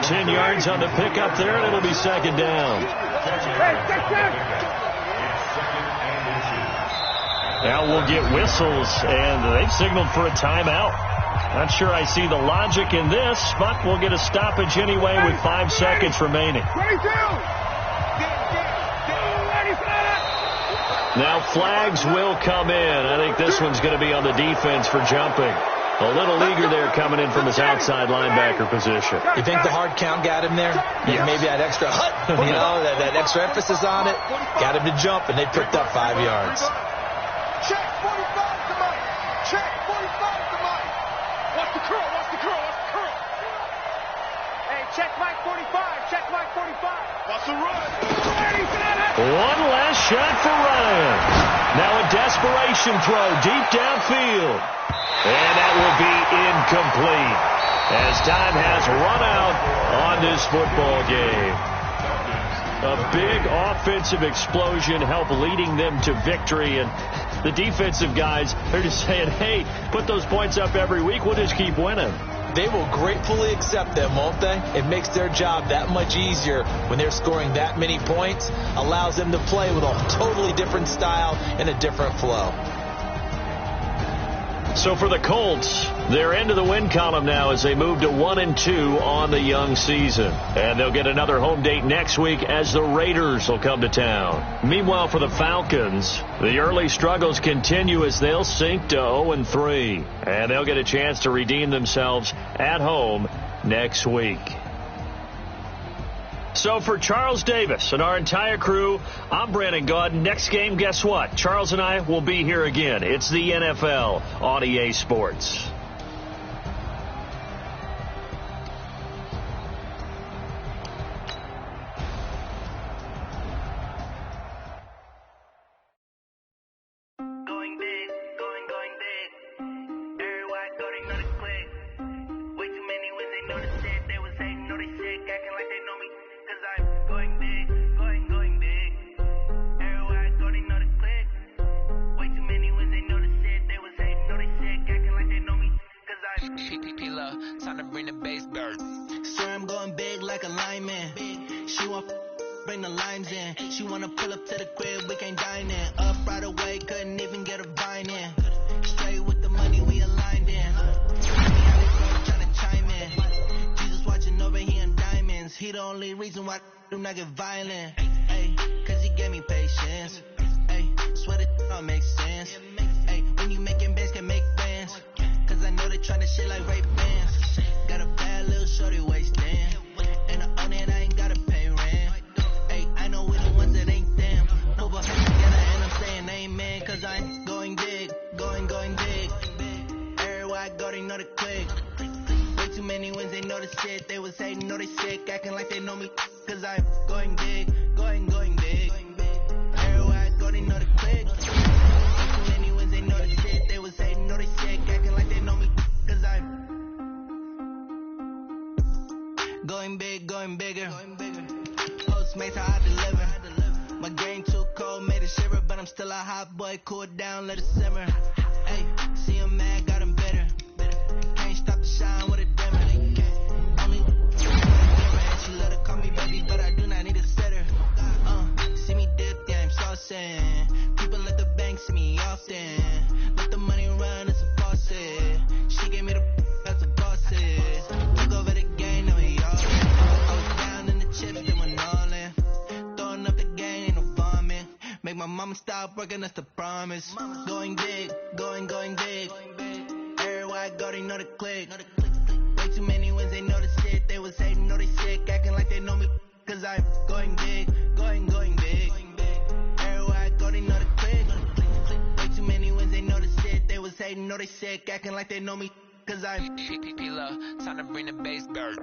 10 yards on the pickup there, and it'll be 2nd down. Hey, check. Now we'll get whistles, and they've signaled for a timeout. Not sure I see the logic in this, but we'll get a stoppage anyway with 5 seconds remaining. 22. Now flags will come in. I think this one's going to be on the defense for jumping. A little eager there coming in from his outside linebacker position. You think the hard count got him there? Yes. Maybe that extra that extra emphasis on it got him to jump, and they picked up 5 yards. Check 45 to Mike. Check 45 to Mike. Watch the curl. Watch the curl. Watch the curl. Hey, check Mike 45. Check Mike 45. Watch the run. One last shot for Ryan. Now a desperation throw deep downfield. And that will be incomplete as time has run out on this football game. A big offensive explosion helped leading them to victory, and the defensive guys, they're just saying, hey, put those points up every week, we'll just keep winning. They will gratefully accept them, won't they? It makes their job that much easier when they're scoring that many points, allows them to play with a totally different style and a different flow. So for the Colts, they're into the win column now as they move to 1-2 on the young season. And they'll get another home date next week as the Raiders will come to town. Meanwhile, for the Falcons, the early struggles continue as they'll sink to 0-3. And they'll get a chance to redeem themselves at home next week. So for Charles Davis and our entire crew, I'm Brandon Gaudin. Next game, guess what? Charles and I will be here again. It's the NFL on EA Sports. Going big, going big. Everybody going know the click. Way too many when they know the shit. They was hating, know they sick, acting like they know me. Cause I'm going big, going big. Everybody going know the click. Way too many when they know the shit. They was hating, know they sick, acting like they know me. Cause I'm PPP time to bring the bass back. Swear I'm going big like a lineman. She want bring the lines in. She wanna pull up to the crib, we can't dine in. Up right away, couldn't even get a vine in. Straight with the money, we aligned in. Tryna chime in. Jesus watching over here in diamonds. He the only reason why I do not get violent. Ay, cause he gave me patience. Ay, swear that don't make sense. Ay, when you making bands, can make friends. Cause I know they tryna shit like Ray Bans. Got a bad little shorty wasting. And I own it, I ain't gotta pay rent. Ay, I know we the ones that ain't them. Move our hands together and I'm saying amen. Cause I'm going big, going big. Everywhere I go, they know the click. Way too many wins, they know the shit. They was hating, know they sick, acting like they know me. Cause I'm going big, going big. Everywhere I go, they know the click. Way too many wins, they know the shit. They was hating, know they sick, acting like they know me. Cause I'm going big, going bigger. Postmates how I deliver. My game too cold, made it shiver, but I'm still a hot boy. Cool it down, let it simmer. Hey, see him mad, got him bitter. Can't stop the shine with a dimmer. Only and she let her call me baby, but I do not need a sitter. See me dip, yeah, I'm saucing. People at the bank see me often. Let the money run, it's a faucet. She gave me the that's a faucet. Took over the game, now we all in. I was down in the chips, then went all in. Throwing up the game, ain't no vomit. Make my my mama stopped working, that's the promise. Going big, going big. Everywhere I go, they know the click. Way too many wins, they know the shit. They was hating, know they sick, acting like they know me. Cause I'm going big, going big. Everywhere I go, they know the click. Way too many wins, they know the shit. They was hating, know they sick, acting like they know me. Cause I'm P-Love, time to bring the bass back.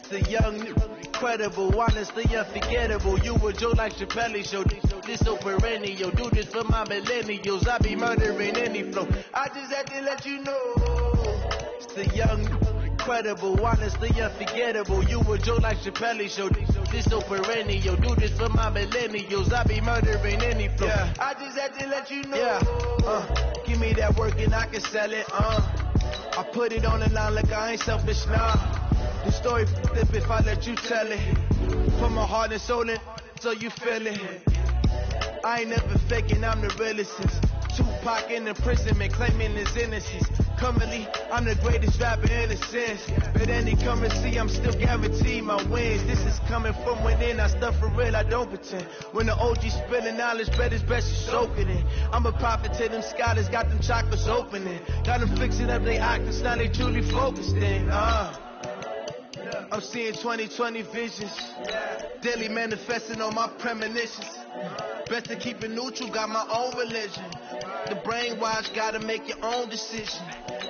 The young, incredible, honestly unforgettable. You a Joe like Chappelle show. This so perennial. Do this for my millennials. I be murdering any flow. I just had to let you know. It's the young, incredible, honestly unforgettable. You a Joe like Chappelle show. This so perennial. Do this for my millennials. I be murdering any flow. Yeah. I just had to let you know. Yeah. Give me that work and I can sell it. I put it on the line like I ain't selfish now. The story flip if I let you tell it. From my heart and soul in, so you feel it. I ain't never faking, I'm the realest. Tupac in imprisonment, claiming his innocence. Currently, I'm the greatest rapper in a sense. But any currency, I'm still guaranteed my wins. This is coming from within, I stuff for real, I don't pretend. When the OG spilling knowledge, bet it's best you soak it in. I'm a prophet to them scholars, got them chakras opening. Got them fixing up they octaves, now they truly focused in. I'm seeing 2020 visions, daily manifesting on my premonitions. Best to keep it neutral, got my own religion. The brainwash, gotta make your own decision.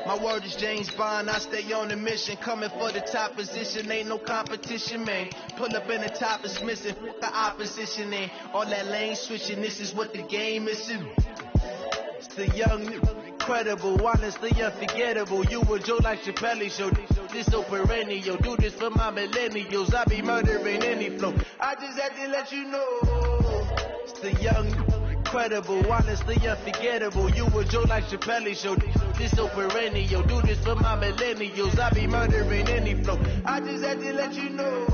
My word is James Bond, I stay on the mission. Coming for the top position, ain't no competition, man. Pull up in the top is missing, fuck the opposition, ain't all that lane switching, this is what the game is. It's the young, incredible, honestly unforgettable. You a Joe like Chappelle show. This so perennial. Do this for my millennials. I be murdering any flow. I just had to let you know. It's the young, incredible, honestly unforgettable. You a Joe like Chappelle show. This so perennial. Do this for my millennials. I be murdering any flow. I just had to let you know.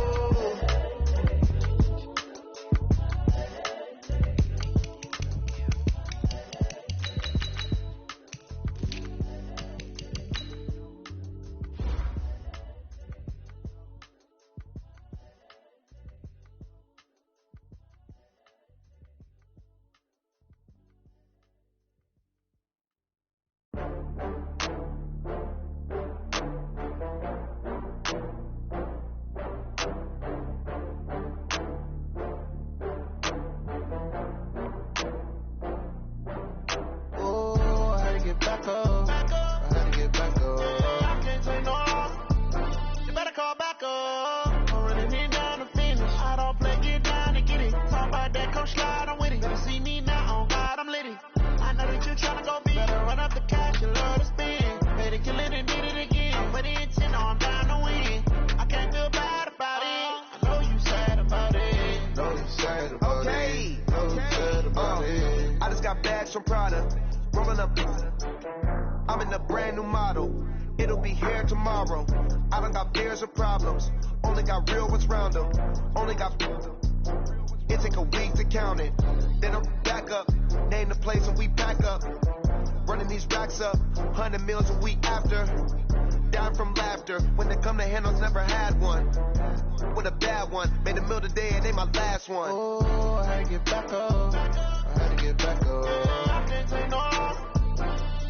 From Prada, rolling up. I'm in a brand new model. It'll be here tomorrow. I done got fears or problems. Only got real ones round them. Only got. It take a week to count it. Then I'm back up. Name the place and we pack up. Running these racks up. 100 meals a week after. Down from laughter. When they come to handles, never had one. With a bad one. Made a meal today and they my last one. Oh, I had to get back up. I had to get back up. I can't take no.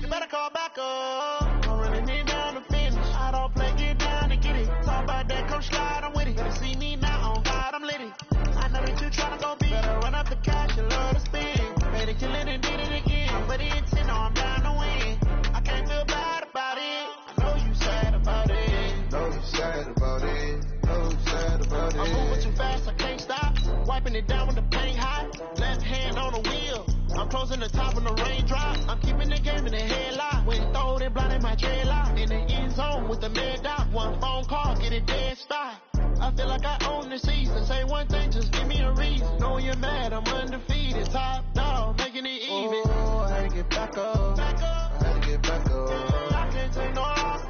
You better call back up. I'm running it down to finish. I don't play, get down to get it. Talk about that, come slide, I'm with it. Better see me now, on God, I'm lit it. I know that you tryna go big. Better run up the cash, you love to spin. Better kill it and did it again. But it's in, I'm down to win. I can't feel bad about it. I know you sad about it. Know you sad about it. Know you sad about it. I'm moving too fast, I can't stop. Why wiping it down when the paint hot. Left hand on the wheel. I'm closing the top when the raindrop. I'm keeping the game in the headlock. When throwed it, blinding my dreadlock. In the end zone with the mid dot. One phone call, get it dead stop. I feel like I own the season. Say one thing, just give me a reason. Knowing you're mad, I'm undefeated. Top dog, making it even. Oh, I had to get back up. I had to get back up. I can't take no off.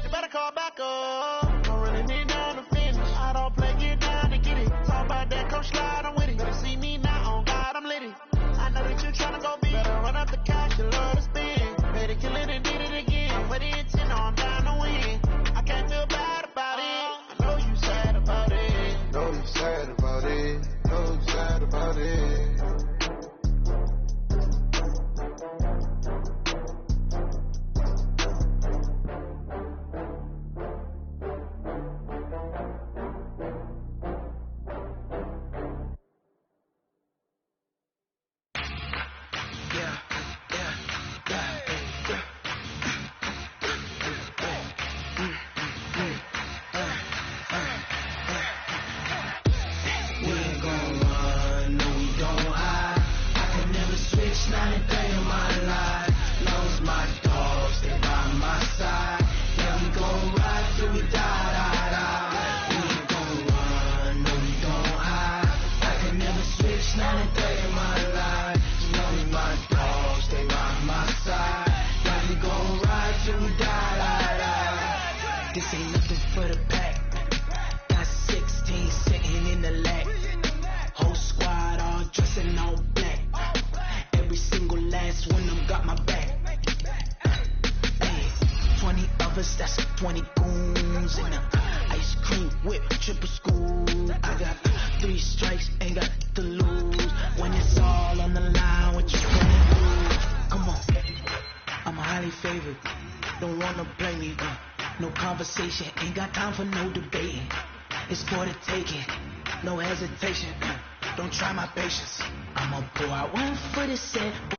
You better call back up. Don't really need down to finish. I don't play, get down to get it. Talk about that, come slide, I'm with it. Better see me now, on God, I'm lit it. I know that you're trying to go big. Better run up the cash, you love to spend. Better kill it and did it again. Put the intent on, I'm down to win. I can't feel bad about it. I know you sad about it. Know you sad about it. Know you sad about it. This ain't nothing for the pack. Got 16 sitting in the lap. Whole squad all dressing all black. Every single last one of them got my back. Hey, 20 of us, that's 20 goons in the ice cream whip, triple school. I got 3 strikes, ain't got to lose. When it's all on the line, what you gonna do? Come on, I'm highly favored. Don't wanna play me, no conversation, ain't got time for no debating. It's for the taking, no hesitation. Don't try my patience. I'ma pour out one for the set.